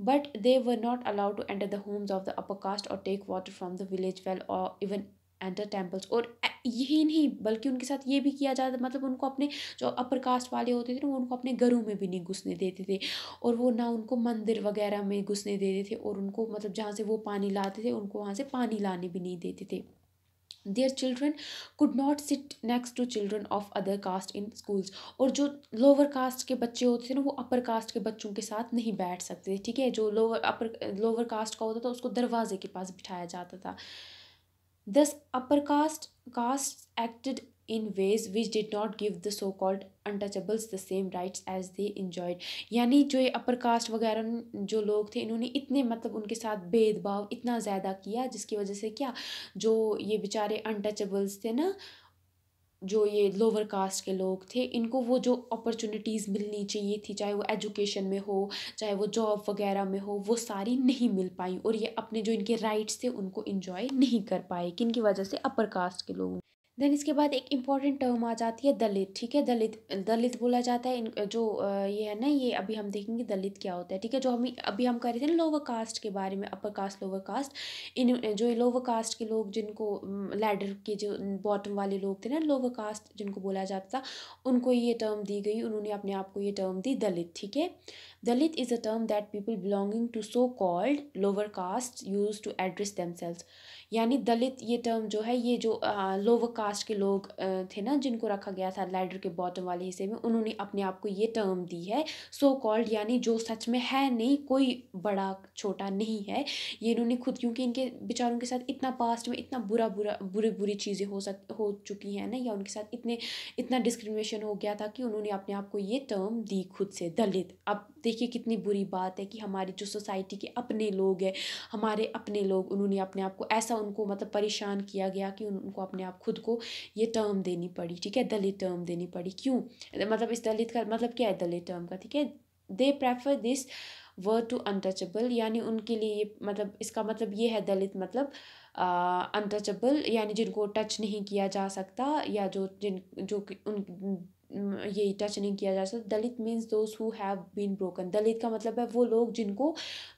But they were not allowed to enter the homes of the upper caste और take water from the village well और इवन एंटर टेम्पल्स। और यही नहीं बल्कि उनके साथ ये भी किया जाता, मतलब उनको अपने जो अपर कास्ट वाले होते थे ना, वो उनको अपने घरों में भी नहीं घुसने देते थे, और वो ना उनको मंदिर वगैरह में घुसने देते थे, और उनको मतलब जहाँ से वो पानी लाते थे उनको वहाँ से पानी लाने भी नहीं देते थे। Their children could not sit next to children of other caste in schools. और जो लोअर कास्ट के बच्चे होते थे ना, वो अपर कास्ट के बच्चों के साथ नहीं बैठ सकते, ठीक है। जो लोअर कास्ट का होता था उसको दरवाजे के पास बिठाया जाता था। Thus, upper castes acted in ways which did not give the so-called untouchables the same rights as they enjoyed। यानी जो ये अपर कास्ट वगैरह जो लोग थे, इन्होंने इतने मतलब उनके साथ भेदभाव इतना ज़्यादा किया, जिसकी वजह से क्या, जो ये बेचारे अनटचेबल्स थे ना, जो ये लोअर कास्ट के लोग थे, इनको वो जो अपॉर्चुनिटीज़ मिलनी चाहिए थी, चाहे वो एजुकेशन में हो, चाहे वो जॉब वगैरह में हो, वो सारी नहीं मिल पाई, और ये अपने जो इनके राइट्स थे उनको इंजॉय नहीं कर पाए, किन की वजह से, अपर कास्ट के लोग। देन इसके बाद एक इम्पॉर्टेंट टर्म आ जाती है दलित, ठीक है। दलित दलित बोला जाता है इन जो ये है ना, ये अभी हम देखेंगे दलित क्या होता है, ठीक है। जो हम अभी हम कर रहे थे ना लोअर कास्ट के बारे में, अपर कास्ट लोअर कास्ट, इन जो लोअर कास्ट के लोग जिनको लैडर के जो बॉटम वाले लोग थे ना, लोअर कास्ट जिनको बोला जाता था, उनको ये टर्म दी गई, उन्होंने अपने आप को ये टर्म दी दलित, ठीक है। Dalit is a term that people belonging to so called lower caste use to address themselves. यानी दलित ये टर्म जो है, ये जो लोअर कास्ट के लोग थे ना, जिनको रखा गया था लैडर के बॉटम वाले हिस्से में, उन्होंने अपने आप को ये टर्म दी है सो कॉल्ड, यानी जो सच में है नहीं, कोई बड़ा छोटा नहीं है, ये इन्होंने खुद, क्योंकि इनके बेचारों के साथ इतना पास्ट में इतना बुरी चीज़ें हो चुकी हैं ना, या उनके साथ इतना डिस्क्रिमिनेशन हो गया था कि उन्होंने अपने आप को ये टर्म दी खुद से दलित। अब देखिए कितनी बुरी बात है कि हमारी जो सोसाइटी के अपने लोग हैं, हमारे अपने लोग, उन्होंने अपने आप को ऐसा, उनको मतलब परेशान किया गया कि उनको अपने आप खुद को ये टर्म देनी पड़ी, ठीक है, दलित टर्म देनी पड़ी। क्यों, मतलब इस दलित का मतलब क्या है दलित टर्म का, ठीक है। They prefer this word to untouchable, यानी उनके लिए ये मतलब, इसका मतलब ये है दलित मतलब अनटचेबल, यानी जिनको टच नहीं किया जा सकता, या जो कि ये टच नहीं किया जा सकता। Dalit means those who have been broken, Dalit का मतलब है वो लोग जिनको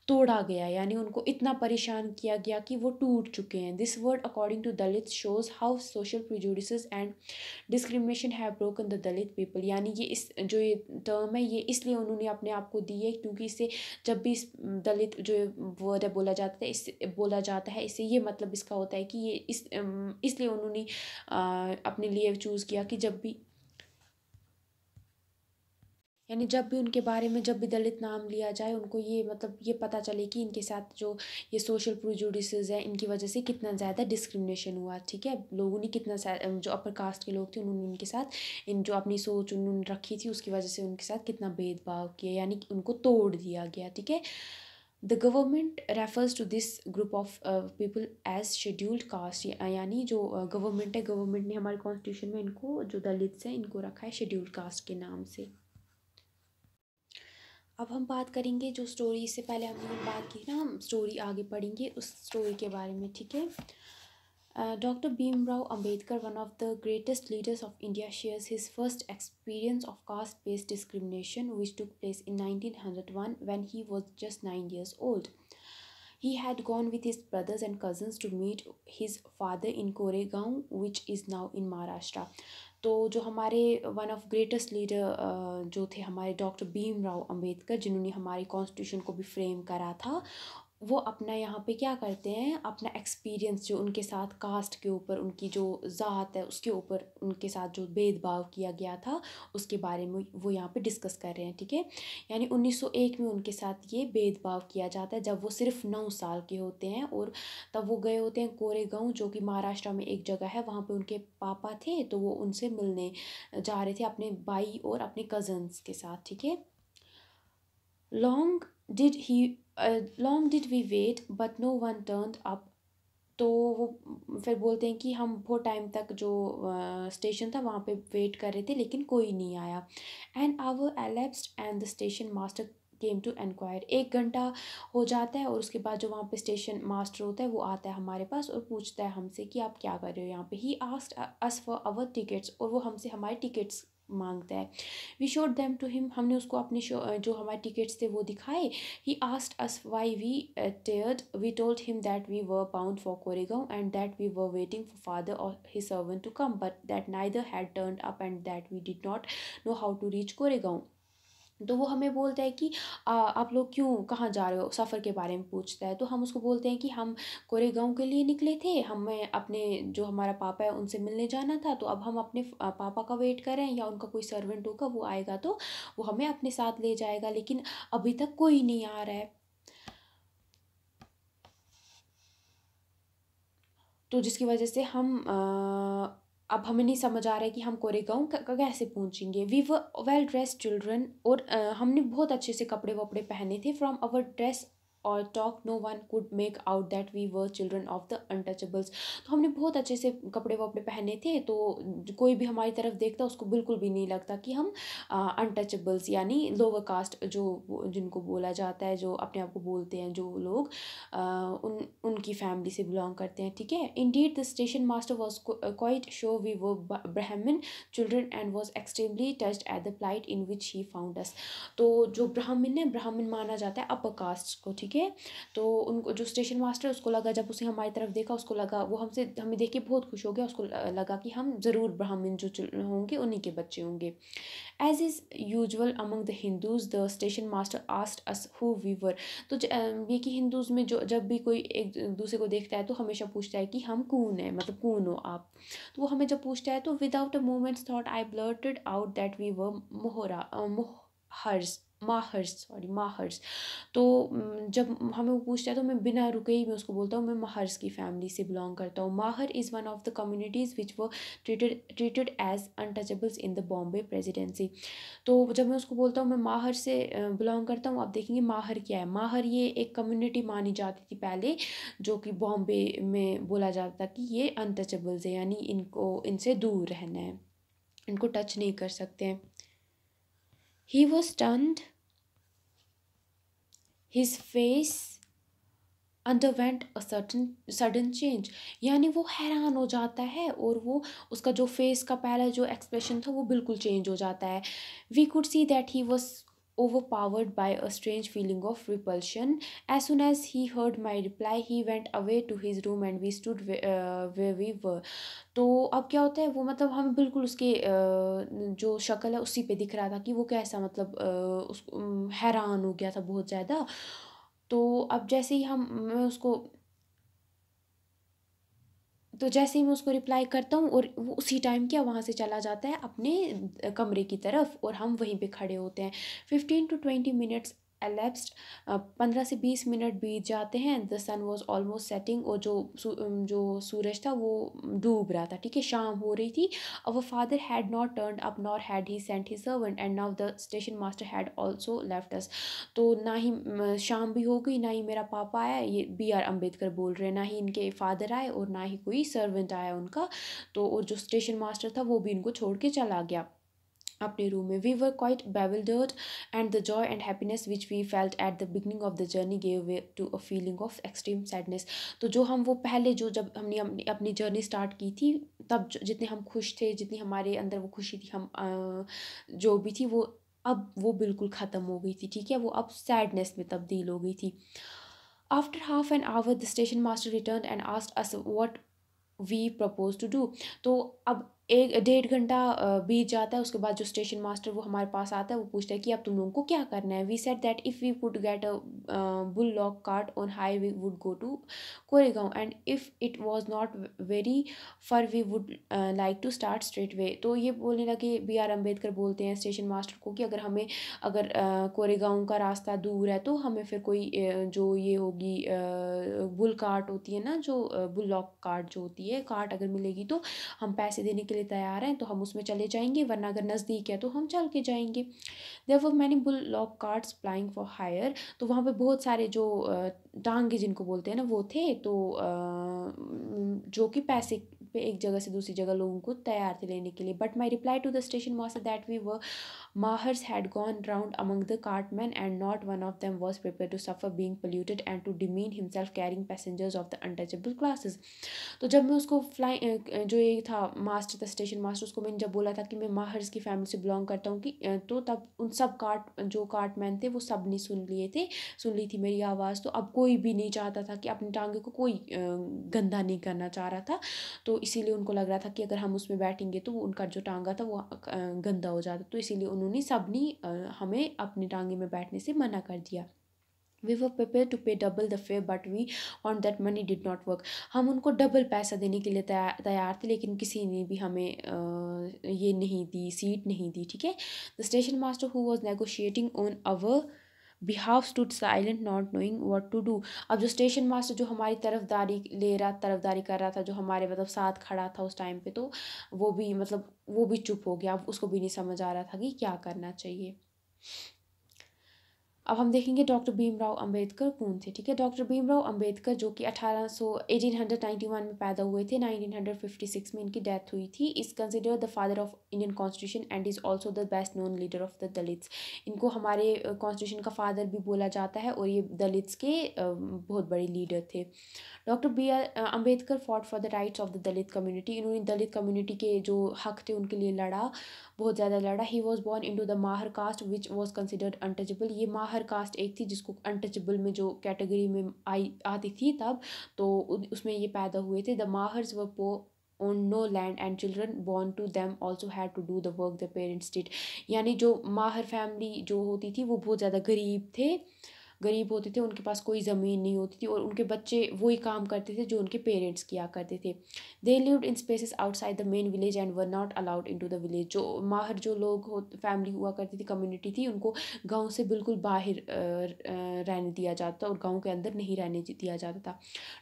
तोड़ा गया, यानी उनको इतना परेशान किया गया कि वो टूट चुके हैं। This word according to Dalit shows how social prejudices and discrimination have broken the Dalit people, यानी ये इस जो ये टर्म है, ये इसलिए उन्होंने अपने आप को दी है क्योंकि इससे जब भी इस दलित जो वर्ड है बोला जाता है, इससे ये मतलब इसका होता है कि ये इसलिए उन्होंने अपने लिए चूज़ किया कि जब भी, यानी जब भी उनके बारे में जब भी दलित नाम लिया जाए, उनको ये मतलब ये पता चले कि इनके साथ जो ये सोशल प्रिजुडिसेस है, इनकी वजह से कितना ज़्यादा डिस्क्रिमिनेशन हुआ, ठीक है। लोगों ने कितना जो अपर कास्ट के लोग थे, उन्होंने इनके साथ जो अपनी सोच उन्होंने रखी थी, उसकी वजह से उनके साथ कितना भेदभाव किया, यानी कि उनको तोड़ दिया गया, ठीक है। The government refers to this group of people as scheduled caste, यानी जो गवर्नमेंट है, गवर्नमेंट ने हमारे कॉन्स्टिट्यूशन में इनको जो दलित हैं इनको रखा है शेड्यूल्ड कास्ट के नाम से। अब हम बात करेंगे जो स्टोरी, इससे पहले हमने बात की ना, हम स्टोरी आगे पढ़ेंगे उस स्टोरी के बारे में, ठीक है। Dr. Bhimrao Ambedkar, one of the greatest leaders of India, shares his first experience of caste-based discrimination, which took place in 1901 when he was just 9 years old. He had gone with his brothers and cousins to meet his father in Koregaon, which is now in Maharashtra. तो जो हमारे one of greatest leader जो थे हमारे doctor Bhimrao Ambedkar, जिन्होंने हमारे constitution को भी फ्रेम करा था, वो अपना यहाँ पे क्या करते हैं, अपना एक्सपीरियंस जो उनके साथ कास्ट के ऊपर, उनकी जो ज़ात है उसके ऊपर उनके साथ जो भेदभाव किया गया था, उसके बारे में वो यहाँ पे डिस्कस कर रहे हैं, ठीक है। यानी 1901 में उनके साथ ये भेदभाव किया जाता है जब वो सिर्फ 9 साल के होते हैं, और तब वो गए होते हैं कोरेगांव, जो कि महाराष्ट्र में एक जगह है, वहाँ पे उनके पापा थे, तो वो उनसे मिलने जा रहे थे अपने भाई और अपने कज़न्स के साथ, ठीक है। Long did he long did we wait but no one turned up, तो वो फिर बोलते हैं कि हम बहुत टाइम तक जो स्टेशन था वहाँ पे वेट कर रहे थे, लेकिन कोई नहीं आया। An hour elapsed and the station master came to enquire, 1 घंटा हो जाता है और उसके बाद जो वहाँ पे स्टेशन मास्टर होता है वो आता है हमारे पास और पूछता है हमसे कि आप क्या कर रहे हो यहाँ पे। He asked us for our tickets, और वो हमसे हमारे टिकट्स मांगता है। We showed them to him, हमने उसको अपने जो हमारे टिकट्स थे वो दिखाए। He asked us why we teared. We told him that we were bound for Koregaon and that we were waiting for father or his servant to come, but that neither had turned up and that we did not know how to reach Koregaon. तो वो हमें बोलता है कि आप लोग क्यों, कहाँ जा रहे हो, सफ़र के बारे में पूछता है। तो हम उसको बोलते हैं कि हम कोरेगांव के लिए निकले थे, हमें अपने जो हमारा पापा है उनसे मिलने जाना था, तो अब हम अपने पापा का वेट कर रहे हैं, या उनका कोई सर्वेंट होगा वो आएगा तो वो हमें अपने साथ ले जाएगा, लेकिन अभी तक कोई नहीं आ रहा है। तो जिसकी वजह से हम अब हमें नहीं समझ आ रहा है कि हम कोरेगांव कैसे पहुंचेंगे। We were well dressed children, और हमने बहुत अच्छे से कपड़े वपड़े पहने थे। फ्रॉम आवर ड्रेस और talk no one could make out that we were children of the untouchables. तो हमने बहुत अच्छे से कपड़े वपड़े पहने थे, तो कोई भी हमारी तरफ देखता उसको बिल्कुल भी नहीं लगता कि हम अनटचेबल्स यानी लोअर कास्ट जिनको बोला जाता है, जो अपने आप को बोलते हैं जो लोग उनकी फैमिली से बिलोंग करते हैं, ठीक है। Indeed the station master was quite sure we were Brahmin children and was extremely touched at the plight in which he found us। तो जो ब्राह्मण है, ब्राह्मण माना जाता है अपर कास्ट को, ठीक है। तो उनको जो स्टेशन मास्टर उसको लगा, जब उसे हमारी तरफ देखा उसको लगा, वो हमें देख के बहुत खुश हो गया, उसको लगा कि हम ज़रूर ब्राह्मण जो होंगे उन्हीं के बच्चे होंगे। As is usual among the Hindus the station master asked us who we were. तो ये कि हिंदूज़ में जो जब भी कोई एक दूसरे को देखता है तो हमेशा पूछता है कि हम कौन है, मतलब कौन हो आप। तो वो हमें जब पूछता है तो without a moment's thought I blurted out that we were Mahars. तो जब हमें वो पूछता है तो मैं बिना रुके ही मैं उसको बोलता हूँ मैं माहर्स की फैमिली से बिलोंग करता हूँ। Mahar is one of the communities which वो treated as untouchables in the Bombay presidency. तो जब मैं उसको बोलता हूँ मैं माहर से बिलोंग करता हूँ, आप देखेंगे माहर क्या है। माहर ये एक कम्युनिटी मानी जाती थी पहले, जो कि बॉम्बे में बोला जाता कि ये अनटचेबल्स है, यानी इनको इनसे दूर रहना है, इनको टच नहीं कर सकते हैं। He was stunned, his face underwent a sudden change, यानी वो हैरान हो जाता है और वो उसका जो फेस का पहला जो एक्सप्रेशन था वो बिल्कुल चेंज हो जाता है। We could see that he was overpowered by a strange feeling of repulsion. As soon as he heard my reply, he went away to his room and we stood where we were. तो अब क्या होता है, वो मतलब हमें बिल्कुल उसके जो शक्ल है उसी पे दिख रहा था कि वो कैसा, मतलब हैरान हो गया था बहुत ज़्यादा। तो अब जैसे ही मैं उसको रिप्लाई करता हूँ और वो उसी टाइम क्या वहाँ से चला जाता है अपने कमरे की तरफ और हम वहीं पे खड़े होते हैं। 15 to 20 minutes elapsed। 15 से 20 मिनट बीत जाते हैं। The sun was almost setting, और जो सूरज था वो डूब रहा था, ठीक है, शाम हो रही थी। Our father had not turn up nor had he sent his servant and now the station master had also left अस। तो ना ही शाम भी हो गई, ना ही मेरा पापा आया, ये B.R. अम्बेडकर बोल रहे हैं, ना ही इनके फादर आए और ना ही कोई सर्वेंट आया उनका। तो और जो स्टेशन मास्टर था वो भी इनको छोड़ के चला गया अपने रूम में। We were quite bewildered and the joy and happiness which we felt at the beginning of the journey gave way to a feeling of extreme sadness. तो जो हम वो पहले जब हमने अपनी जर्नी स्टार्ट की थी, तब जितने हम खुश थे, जितनी हमारे अंदर वो खुशी थी, हम जो भी थी वो अब वो बिल्कुल ख़त्म हो गई थी, ठीक है, वो अब सैडनेस में तब्दील हो गई थी। After half an hour the station master return and asked us what we propose to do. तो अब 1-1.5 घंटा बीत जाता है, उसके बाद जो स्टेशन मास्टर वो हमारे पास आता है, वो पूछता है कि अब तुम लोगों को क्या करना है। We said that if we could get a bullock cart on hire we would go to Koregaon and if it was not very far we would like to start straightway. तो ये बोलने लगे, B.R. Ambedkar बोलते हैं station master को कि अगर कोरेगांव का रास्ता दूर है तो हमें फिर कोई जो ये होगी बुल कार्ट होती है ना, जो बुल लॉक कार्ट जो होती है, कार्ट अगर मिलेगी तो हम पैसे देने के लिए तैयार हैं, तो हम उसमें चले जाएंगे, वरना अगर नज़दीक है तो हम चल के जाएंगे। There were many bullock carts plying for hire. तो वहाँ पे बहुत सारे जो टांगे जिनको बोलते हैं ना वो थे, तो जो कि पैसे पे एक जगह से दूसरी जगह लोगों को तैयार थे लेने के लिए। But my reply to the station master that we were Mahars had gone round among the cartmen and not one of them was prepared to suffer being polluted and to demean himself carrying passengers of the untouchable classes। तो जब मैं उसको जो ये था master था, station master, उसको मैंने जब बोला था कि मैं माहर्स की फैमिली से बिलोंग करता हूँ, कि तो तब उन सब कार्टमैन थे वो सब ने सुन ली थी मेरी आवाज़। तो अब कोई भी नहीं चाहता था कि अपनी टांगे को कोई गंदा नहीं करना चाह रहा था। तो इसीलिए उनको लग रहा था कि अगर हम उसमें बैठेंगे तो उनका जो टांगा था वो गंदा हो जाता, तो इसीलिए उन्होंने सबने हमें अपनी टांगे में बैठने से मना कर दिया। We were prepare to pay double the fare but we on that money did not work. हम उनको डबल पैसा देने के लिए तैयार थे, लेकिन किसी ने भी हमें ये नहीं दी, सीट नहीं दी, ठीक है। The station master who was negotiating on our behalf stood silent not knowing what to do. अब जो स्टेशन मास्टर जो हमारी तरफदारी कर रहा था, जो हमारे मतलब साथ खड़ा था उस टाइम पे, तो वो भी चुप हो गया। अब उसको भी नहीं समझ आ रहा था कि क्या करना चाहिए। अब हम देखेंगे डॉक्टर भीमराव अंबेडकर कौन थे। ठीक है, डॉक्टर भीमराव अंबेडकर जो कि 1891 में पैदा हुए थे, 1956 में इनकी डेथ हुई थी। Is considered the father of Indian constitution and is also the best known leader of the Dalits. इनको हमारे कॉन्स्टिट्यूशन का फादर भी बोला जाता है और ये दलित्स के बहुत बड़े लीडर थे। Doctor B R Ambedkar fought for the rights of the Dalit community. इन्होंने दलित कम्युनिटी के जो हक थे उनके लिए लड़ा, बहुत ज़्यादा लड़ा। He was born into the Mahar caste which was considered untouchable. ये माहर कास्ट एक थी जिसको अनटचेबल में जो कैटेगरी में आती थी तब, तो उसमें ये पैदा हुए थे। द माहर्स वर पो on no land and children born to them also had to do the work the parents did। यानी जो माहर फैमिली जो होती थी वो बहुत ज़्यादा गरीब होते थे, उनके पास कोई ज़मीन नहीं होती थी और उनके बच्चे वही काम करते थे जो उनके पेरेंट्स किया करते थे। They lived in spaces outside the main village and were not allowed into the village. जो माहर जो लोग हो फैमिली हुआ करती थी, कम्युनिटी थी, उनको गाँव से बिल्कुल बाहर रहने दिया जाता और गाँव के अंदर नहीं रहने दिया जाता था।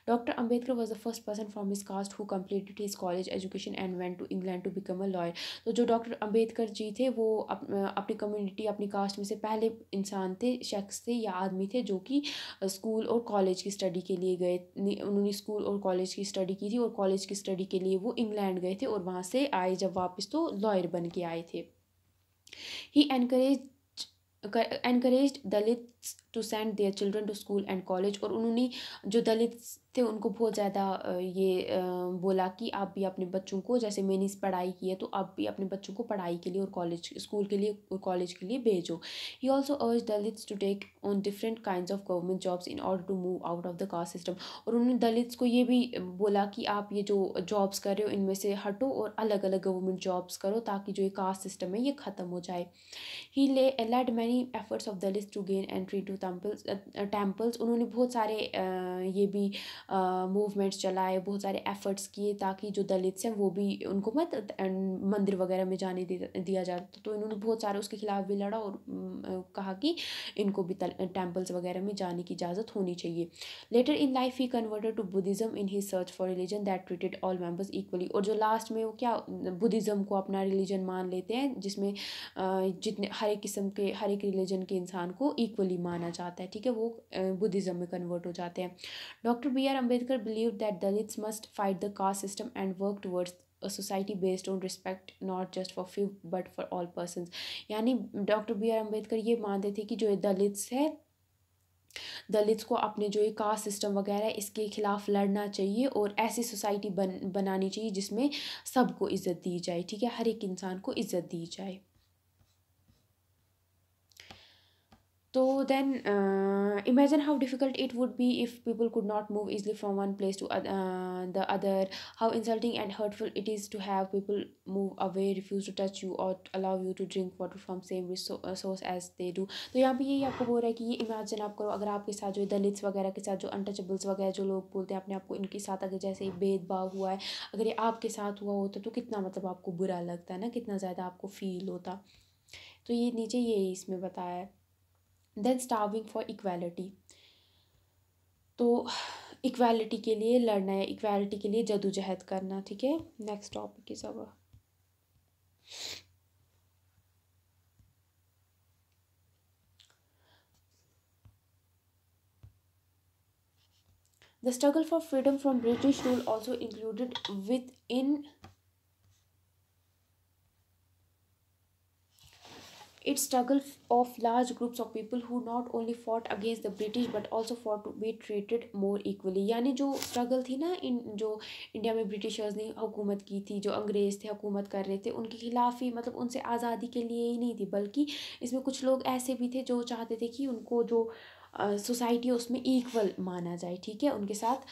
Doctor Ambedkar was the first person from his caste who completed his college education and went to England to become a lawyer. तो जो डॉक्टर अम्बेडकर जी थे वो अपनी कम्युनिटी अपनी कास्ट में से पहले इंसान थे, शख्स थे या आदमी थे जो कि स्कूल और कॉलेज की स्टडी के लिए गए। उन्होंने स्कूल और कॉलेज की स्टडी की थी और कॉलेज की स्टडी के लिए वो इंग्लैंड गए थे और वहाँ से आए जब वापस तो लॉयर बन के आए थे। He encouraged Dalits to send their children to school and college. और उन्होंने जो दलित थे उनको बहुत ज़्यादा बोला कि आप भी अपने बच्चों को, जैसे मैंने इस पढ़ाई की है तो आप भी अपने बच्चों को पढ़ाई के लिए और कॉलेज स्कूल के लिए और कॉलेज के लिए भेजो। He also urge Dalits to take on different kinds of government jobs in order to move out of the caste system. और उन्होंने दलित्स को ये भी बोला कि आप ये जो जॉब्स कर रहे हो इनमें से हटो और अलग अलग गवर्नमेंट जॉब्स करो ताकि जो ये कास्ट सिस्टम है ये ख़त्म हो जाए। ही led many efforts of Dalits to gain entry to temples। उन्होंने बहुत सारे ये भी मूवमेंट्स चलाए, बहुत सारे एफर्ट्स किए ताकि जो दलित्स हैं वो भी उनको मत मंदिर वगैरह में जाने दिया जाता। तो इन्होंने बहुत सारे उसके खिलाफ भी लड़ा और कहा कि इनको भी टेम्पल्स वगैरह में जाने की इजाज़त होनी चाहिए। Later in life he converted to Buddhism in his search for religion that treated all members equally. और जो लास्ट में वो क्या बुद्धिज़्म को अपना रिलीजन मान लेते हैं जिसमें जितने हर एक किस्म के हर एक रिलीजन के इंसान को इक्वली माना जाता है। ठीक है, वो बुद्धिज़्म में कन्वर्ट हो जाते हैं। Doctor B R Ambedkar believe that Dalits must fight the caste system and work towards a society based on respect not just for few but for all persons। यानी डॉक्टर बी आर अम्बेडकर ये मानते थे कि जो दलित्स है, दलित्स को अपने जो ये कास्ट सिस्टम वगैरह है इसके खिलाफ लड़ना चाहिए और ऐसी सोसाइटी बनानी चाहिए जिसमें सबको इज़्ज़त दी जाए। ठीक है, हर एक इंसान को इज़्ज़त दी जाए। So then imagine how difficult it would be if people could not move easily from one place to the other। How insulting and hurtful it is to have people move away, refuse to touch you or allow you to drink water from same source as they do। तो यहाँ पे यही आपको बोल रहा है कि ये इमेजिन आप करो अगर आपके साथ जो दलित्स वगैरह के साथ जो अनटचेबल्स वगैरह जो लोग बोलते हैं अपने आप को, इनके साथ अगर जैसे भेदभाव हुआ है, अगर ये आपके साथ हुआ होता तो कितना मतलब आपको बुरा लगता है ना, कितना ज़्यादा आपको फील होता। तो ये नीचे यही इसमें बताया है। Then starving for equality. तो इक्वालिटी के लिए लड़ना है, इक्वालिटी के लिए जदोजहद करना। ठीक है, नेक्स्ट टॉपिक इज अब the struggle for freedom from British rule also included with in its struggle of large groups of people who not only fought against the British but also fought to be treated more equally। यानी जो struggle थी ना इन जो India में Britishers ने हुकूमत की थी, जो अंग्रेज़ थे हुकूमत कर रहे थे, उनके खिलाफ ही मतलब उनसे आज़ादी के लिए ही नहीं थी बल्कि इसमें कुछ लोग ऐसे भी थे जो चाहते थे कि उनको जो सोसाइटी है उसमें इक्वल माना जाए। ठीक है, उनके साथ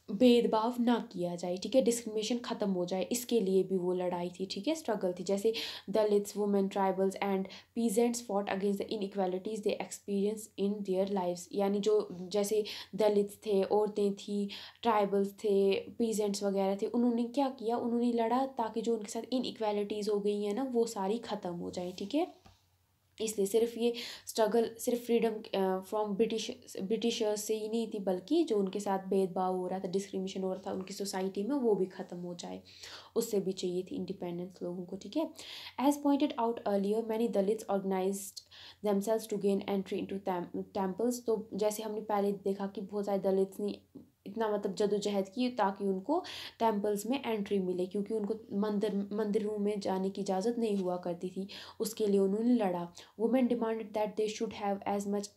भेदभाव ना किया जाए। ठीक है, डिस्क्रिमिनेशन ख़त्म हो जाए, इसके लिए भी वो लड़ाई थी। ठीक है, स्ट्रगल थी। जैसे Dalits, women, tribals and peasants fought against the inequalities they experience in their lives. यानी जो जैसे दलित्स थे, औरतें थी, ट्राइबल्स थे, पीजेंट्स वगैरह थे, उन्होंने क्या किया, उन्होंने लड़ा ताकि जो उनके साथ इनइक्वालिटीज़ हो गई हैं ना वो सारी ख़त्म हो जाए। ठीक है, इसलिए सिर्फ ये स्ट्रगल सिर्फ फ्रीडम फ्रॉम ब्रिटिशर्स से ही नहीं थी, बल्कि जो उनके साथ भेदभाव हो रहा था, डिस्क्रिमिनेशन हो रहा था उनकी सोसाइटी में, वो भी ख़त्म हो जाए, उससे भी चाहिए थी इंडिपेंडेंस लोगों को, ठीक है। As pointed out earlier many Dalits organised themselves to gain entry into temples. तो जैसे हमने पहले देखा कि बहुत सारे दलित्स ने इतना मतलब जदोजहद की ताकि उनको टेम्पल्स में एंट्री मिले, क्योंकि उनको मंदिरों में जाने की इजाज़त नहीं हुआ करती थी, उसके लिए उन्होंने लड़ा। Women demanded that they should have as much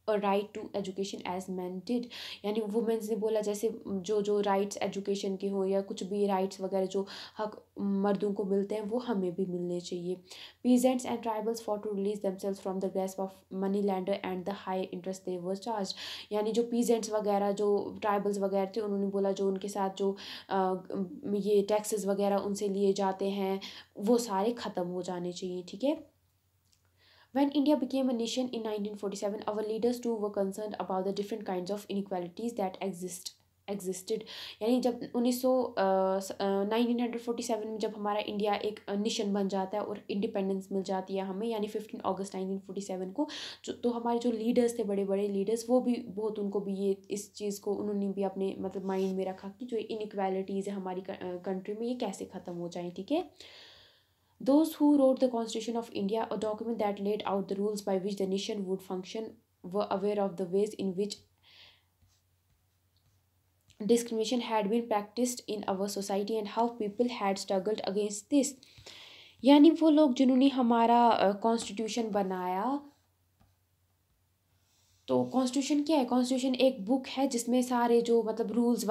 right to education as man did. यानी वुमेन्स ने बोला जैसे जो जो राइट्स एजुकेशन के हो या कुछ भी राइट्स वगैरह जो हक मर्दों को मिलते हैं वो हमें भी मिलने चाहिए। Peasants and tribals for to release themselves from the grasp of money lender and the high interest they were charge. यानी जो पीजेंट्स वगैरह जो ट्राइबल्स वगैरह थे, उन्होंने बोला जो उनके साथ जो ये टैक्सेस वगैरह उनसे लिए जाते हैं वो सारे ख़त्म हो जाने चाहिए, ठीक है। When India became a nation in 1947, our leaders too were concerned about the different kinds of inequalities that existed। यानी जब 1947 में जब हमारा इंडिया एक नेशन बन जाता है और इंडिपेंडेंस मिल जाती है हमें, यानी 15 अगस्त 1947 को, तो हमारे जो लीडर्स थे, बड़े बड़े लीडर्स, वो भी बहुत, उनको भी ये इस चीज़ को उन्होंने भी अपने मतलब माइंड में रखा कि जो इनइक्वालिटीज़ है हमारी कंट्री में ये कैसे ख़त्म हो जाएँ, ठीक है। Those who wrote the Constitution of India, a document that laid out the rules by which the nation would function, were aware of the ways in which discrimination had been practiced in our society and how people had struggled against this। यानी वो लोग जिन्होंने हमारा constitution बनाया, तो constitution क्या है? Constitution एक बुक है जिसमें सारे जो मतलब रूल्स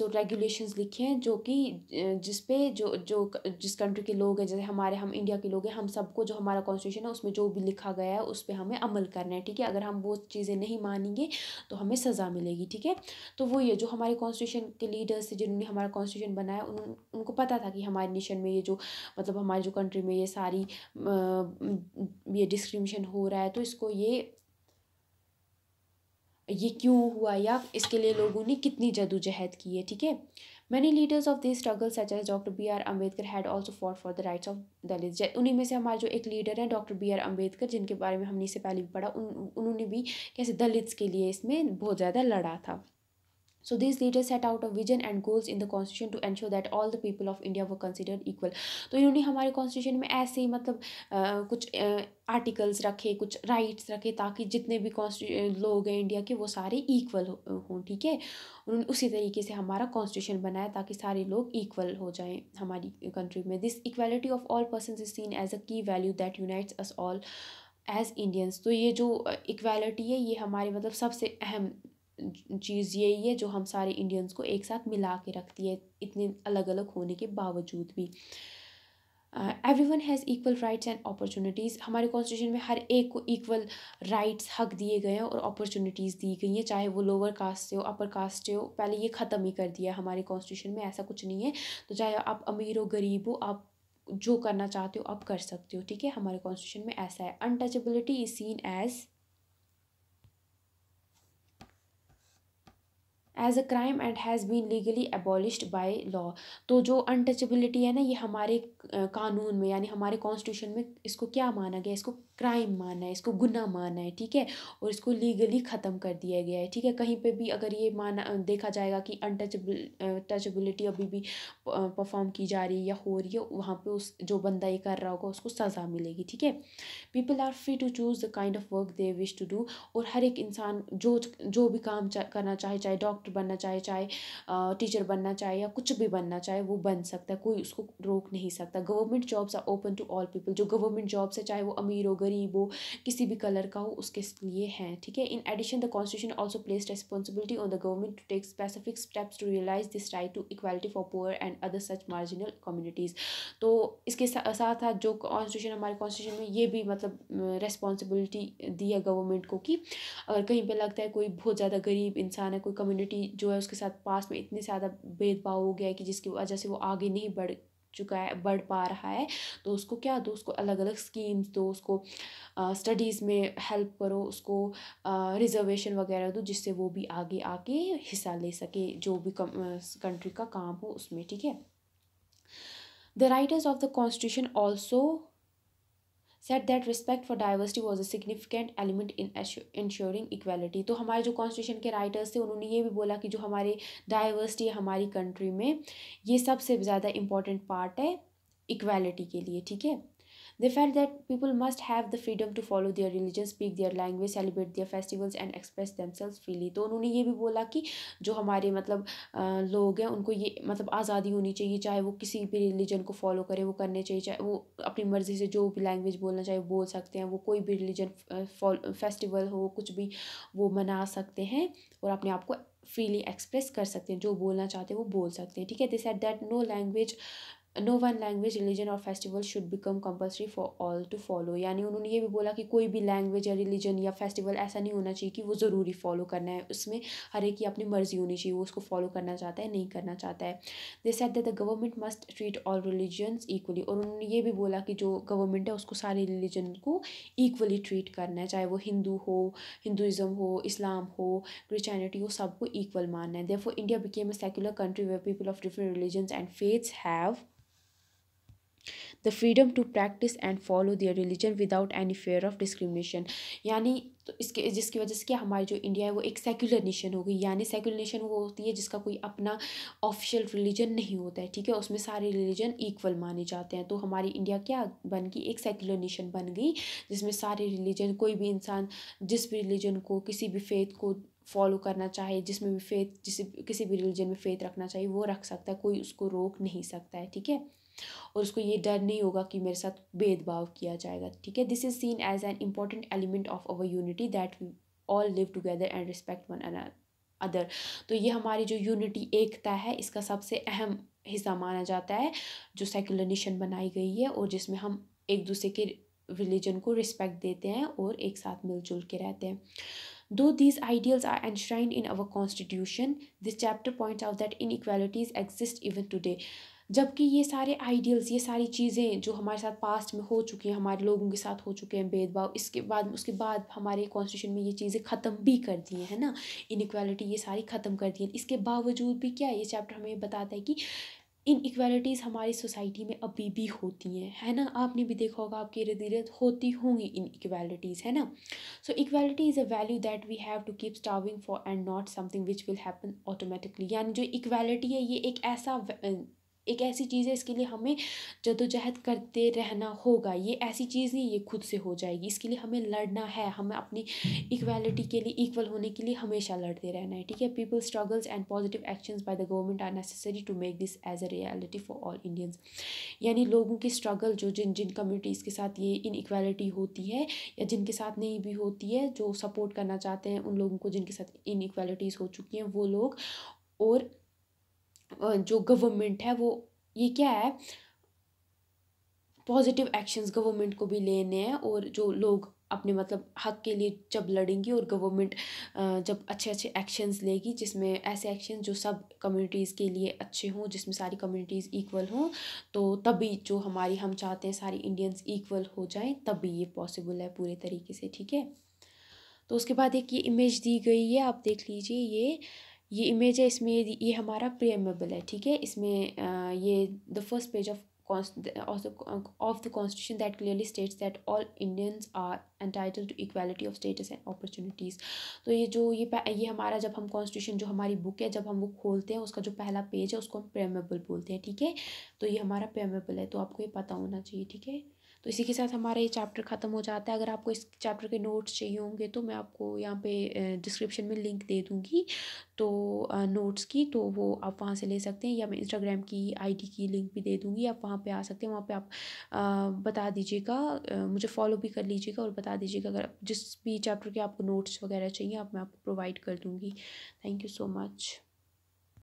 और रेगुलेशंस लिखे हैं, जो कि जिस पे जो जो जिस कंट्री के लोग हैं, जैसे हम इंडिया के लोग हैं, हम सबको जो हमारा कॉन्स्टिट्यूशन है उसमें जो भी लिखा गया है उस पे हमें अमल करना है, ठीक है। अगर हम वो चीज़ें नहीं मानेंगे तो हमें सज़ा मिलेगी, ठीक है। तो वो ये जो हमारे कॉन्स्टिट्यूशन के लीडर्स थे जिन्होंने हमारा कॉन्स्टिट्यूशन बनाया, उनको पता था कि हमारे नेशन में ये जो मतलब हमारी जो कंट्री में ये सारी ये डिस्क्रिमिनेशन हो रहा है, तो इसको ये क्यों हुआ या इसके लिए लोगों ने कितनी जदोजहद की है, ठीक है। Many leaders of this struggle such as doctor B R Ambedkar had also fought for the rights of Dalit. उन्हीं में से हमारे जो एक लीडर हैं डॉक्टर बी आर अम्बेडकर, जिनके बारे में हमने इससे पहले भी पढ़ा, उन्होंने भी कैसे दलित्स के लिए इसमें बहुत ज़्यादा लड़ा था। So these leaders set out a vision and goals in the constitution to ensure that all the people of India were considered equal। तो इन्होंने हमारे कॉन्स्टिट्यूशन में ऐसे ही मतलब कुछ आर्टिकल्स रखे, कुछ राइट्स रखे, ताकि जितने भी लोग हैं इंडिया के वो सारे इक्वल हों, ठीक है। उन्होंने उसी तरीके से हमारा कॉन्स्टिट्यूशन बनाया ताकि सारे लोग इक्वल हो जाएं हमारी कंट्री में। This equality of all person is seen as a key value that unites us all as Indians. तो ये जो इक्वालिटी है ये हमारे मतलब सबसे अहम चीज़ यही है जो हम सारे इंडियंस को एक साथ मिला के रखती है, इतने अलग अलग होने के बावजूद भी। Everyone has equal rights and opportunities. हमारे कॉन्स्टिट्यूशन में हर एक को इक्वल राइट्स, हक दिए गए हैं और अपॉर्चुनिटीज़ दी गई हैं, चाहे वो लोअर कास्ट से हो, अपर कास्ट से हो। पहले ये ख़त्म ही कर दिया है हमारे कॉन्स्टिट्यूशन में, ऐसा कुछ नहीं है। तो चाहे आप अमीर हो गरीब हो, आप जो करना चाहते हो आप कर सकते हो, ठीक है। हमारे कॉन्स्टिट्यूशन में ऐसा है। Untouchability is seen as a crime and has been legally abolished by law. तो जो अनटचेबिलिटी है ना, ये हमारे कानून में यानी हमारे कॉन्स्टिट्यूशन में इसको क्या माना गया? इसको क्राइम माना है, इसको गुनाह माना है, ठीक है। और इसको लीगली ख़त्म कर दिया गया है, ठीक है। कहीं पे भी अगर ये माना देखा जाएगा कि टचेबिलिटी अभी भी परफॉर्म की जा रही है या हो रही है, वहाँ पे उस जो बंदा ये कर रहा होगा उसको सज़ा मिलेगी, ठीक है। People are free to choose the kind of work they wish to do. और हर एक इंसान जो भी काम करना चाहे, चाहे डॉक्टर बनना चाहे, चाहे टीचर बनना चाहे या कुछ भी बनना चाहे, वो बन सकता है, कोई उसको रोक नहीं सकता। Government jobs are open to all people. जो गवर्नमेंट जॉब्स है, चाहे वो अमीर हो गरीब हो, किसी भी कलर का हो, उसके लिए हैं, ठीक है। In addition the constitution also placed responsibility on the government to take specific steps to realise this right to equality for poor and other such marginal communities. तो इसके साथ साथ जो कॉन्स्टिट्यूशन हमारे कॉन्स्टिट्यूशन में ये भी मतलब रिस्पॉन्सिबिलिटी दी है गवर्नमेंट को कि अगर कहीं पे लगता है कोई बहुत ज़्यादा गरीब इंसान है, कोई कम्युनिटी जो है उसके साथ पास में इतने ज़्यादा भेदभाव हो गया है कि जिसकी वजह से वो आगे नहीं बढ़ पा रहा है, तो उसको क्या दो, उसको अलग अलग स्कीम्स दो, उसको स्टडीज़ में हेल्प करो, उसको रिजर्वेशन वगैरह दो, जिससे वो भी आगे आके हिस्सा ले सके जो भी कंट्री का काम हो उसमें, ठीक है। The writers of the constitution also set that respect for diversity was a significant element in ensuring equality. तो हमारे जो कॉन्स्टिट्यूशन के राइटर्स थे उन्होंने ये भी बोला कि जो हमारे डाइवर्सिटी है हमारी कंट्री में, ये सबसे ज़्यादा इम्पॉर्टेंट पार्ट है इक्वालिटी के लिए, ठीक है। They felt that people must have the freedom to follow their religion, speak their language, celebrate their festivals and express themselves freely। तो उन्होंने ये भी बोला कि जो हमारे मतलब लोग हैं उनको ये मतलब आज़ादी होनी चाहिए, चाहे वो किसी भी रिलीजन को फॉलो करे वो करने चाहिए, चाहे वो अपनी मर्ज़ी से जो भी लैंग्वेज बोलना चाहे वो बोल सकते हैं, वो कोई भी रिलीजन फेस्टिवल हो कुछ भी वो मना सकते हैं और अपने आप को फ्रीली एक्सप्रेस कर सकते हैं, जो बोलना चाहते हैं वो बोल सकते हैं, ठीक है। They said that no one language religion और festival should become compulsory for all to follow. यानी उन्होंने ये भी बोला कि कोई भी लैंग्वेज या रिलीजन या फेस्टिवल ऐसा नहीं होना चाहिए कि वो ज़रूरी फॉलो करना है, उसमें हर एक की अपनी मर्जी होनी चाहिए, वो उसको फॉलो करना चाहता है नहीं करना चाहता है। They said that the government must treat all religions equally. और उन्होंने ये भी बोला कि जो गवर्नमेंट है उसको सारे रिलीजन को इक्वली ट्रीट करना है, चाहे वो हिंदुज़म हो, इस्लाम हो, क्रिश्चियनिटी हो, सबको इक्वल मानना है। Therefore India became a secular country where people of different religions and faiths have the freedom to practise and follow their religion without any fear of discrimination. यानी तो इसके जिसकी वजह से क्या हमारी जो इंडिया है वो एक सेक्युलर नेशन हो गई। यानी सेक्युलर नेशन वो होती है जिसका कोई अपना ऑफिशियल रिलीजन नहीं होता है, ठीक है, उसमें सारे रिलीजन इक्वल माने जाते हैं। तो हमारी इंडिया क्या बन गई, एक सेक्युलर नेशन बन गई जिसमें सारे रिलीजन, कोई भी इंसान जिस भी रिलीजन को किसी भी फेथ को फॉलो करना चाहे, जिसमें भी फेथ किसी भी रिलीजन में फेथ रखना चाहिए वो रख सकता है, कोई उसको रोक नहीं सकता है, ठीक है। और उसको ये डर नहीं होगा कि मेरे साथ भेदभाव किया जाएगा, ठीक है। This is seen as an important element of our unity that we all live together and respect one another. तो ये हमारी जो यूनिटी एकता है इसका सबसे अहम हिस्सा माना जाता है जो सेक्युलर नेशन बनाई गई है और जिसमें हम एक दूसरे के रिलीजन को रिस्पेक्ट देते हैं और एक साथ मिलजुल के रहते हैं। Though these ideals are enshrined in our constitution, this chapter points out that inequalities exist even today। जबकि ये सारे आइडियल्स, ये सारी चीज़ें जो हमारे साथ पास्ट में हो चुकी हैं, हमारे लोगों के साथ हो चुके हैं भेदभाव, उसके बाद हमारे कॉन्स्टिट्यूशन में ये चीज़ें ख़त्म भी कर दी हैं, है ना, इनइक्वालिटी ये सारी ख़त्म कर दी हैं। इसके बावजूद भी क्या ये चैप्टर हमें बताता है कि इनइक्वालिटीज़ हमारी सोसाइटी में अभी भी होती हैं, है ना। आपने भी देखा होगा आपके इर्द गिर्द होती होंगी इनइक्वालिटीज़, है ना। So equality is a value that we have to keep starving for and not something which will happen automatically. यानी जो इक्वालिटी है ये एक ऐसी चीज़ है, इसके लिए हमें जद्दोजहद करते रहना होगा। ये ऐसी चीज़ नहीं ये खुद से हो जाएगी, इसके लिए हमें लड़ना है, हमें अपनी इक्वालिटी के लिए, इक्वल होने के लिए हमेशा लड़ते रहना है, ठीक है। People struggles and positive actions by the government are necessary to make this as a reality for all Indians. यानी लोगों की स्ट्रगल जो जिन जिन कम्युनिटीज़ के साथ ये इनइक्वालिटी होती है या जिनके साथ नहीं भी होती है, जो सपोर्ट करना चाहते हैं उन लोगों को जिनके साथ इनइक्वालिटीज़ हो चुकी हैं वो लोग, और जो गवर्नमेंट है वो ये क्या है, पॉजिटिव एक्शंस गवर्नमेंट को भी लेने हैं। और जो लोग अपने मतलब हक के लिए जब लड़ेंगे और गवर्नमेंट जब अच्छे अच्छे एक्शंस लेगी, जिसमें ऐसे एक्शन जो सब कम्युनिटीज़ के लिए अच्छे हों, जिसमें सारी कम्युनिटीज़ इक्वल हों, तो तभी जो हम चाहते हैं सारी इंडियंस इक्वल हो जाएं, तभी ये पॉसिबल है पूरे तरीके से, ठीक है। तो उसके बाद एक ये इमेज दी गई है, आप देख लीजिए, ये इमेज है, इसमें ये हमारा प्रीएम्बल है, ठीक है। इसमें ये the first page of the constitution that clearly states that all Indians are entitled to equality of status and opportunities। तो ये हमारा जब हम कॉन्स्टिट्यूशन जो हमारी बुक है जब हम वो खोलते हैं उसका जो पहला पेज है उसको हम प्रीएम्बल बोलते हैं, ठीक है। तो ये हमारा प्रीएम्बल है, तो आपको ये पता होना चाहिए, ठीक है। तो इसी के साथ हमारा ये चैप्टर ख़त्म हो जाता है। अगर आपको इस चैप्टर के नोट्स चाहिए होंगे तो मैं आपको यहाँ पे डिस्क्रिप्शन में लिंक दे दूँगी, तो नोट्स की, तो वो आप वहाँ से ले सकते हैं, या मैं इंस्टाग्राम की आईडी की लिंक भी दे दूँगी, आप वहाँ पे आ सकते हैं। वहाँ पे आप बता दीजिएगा, मुझे फॉलो भी कर लीजिएगा और बता दीजिएगा अगर जिस भी चैप्टर के आपको नोट्स वगैरह चाहिए, मैं आपको प्रोवाइड कर दूँगी। Thank you so much.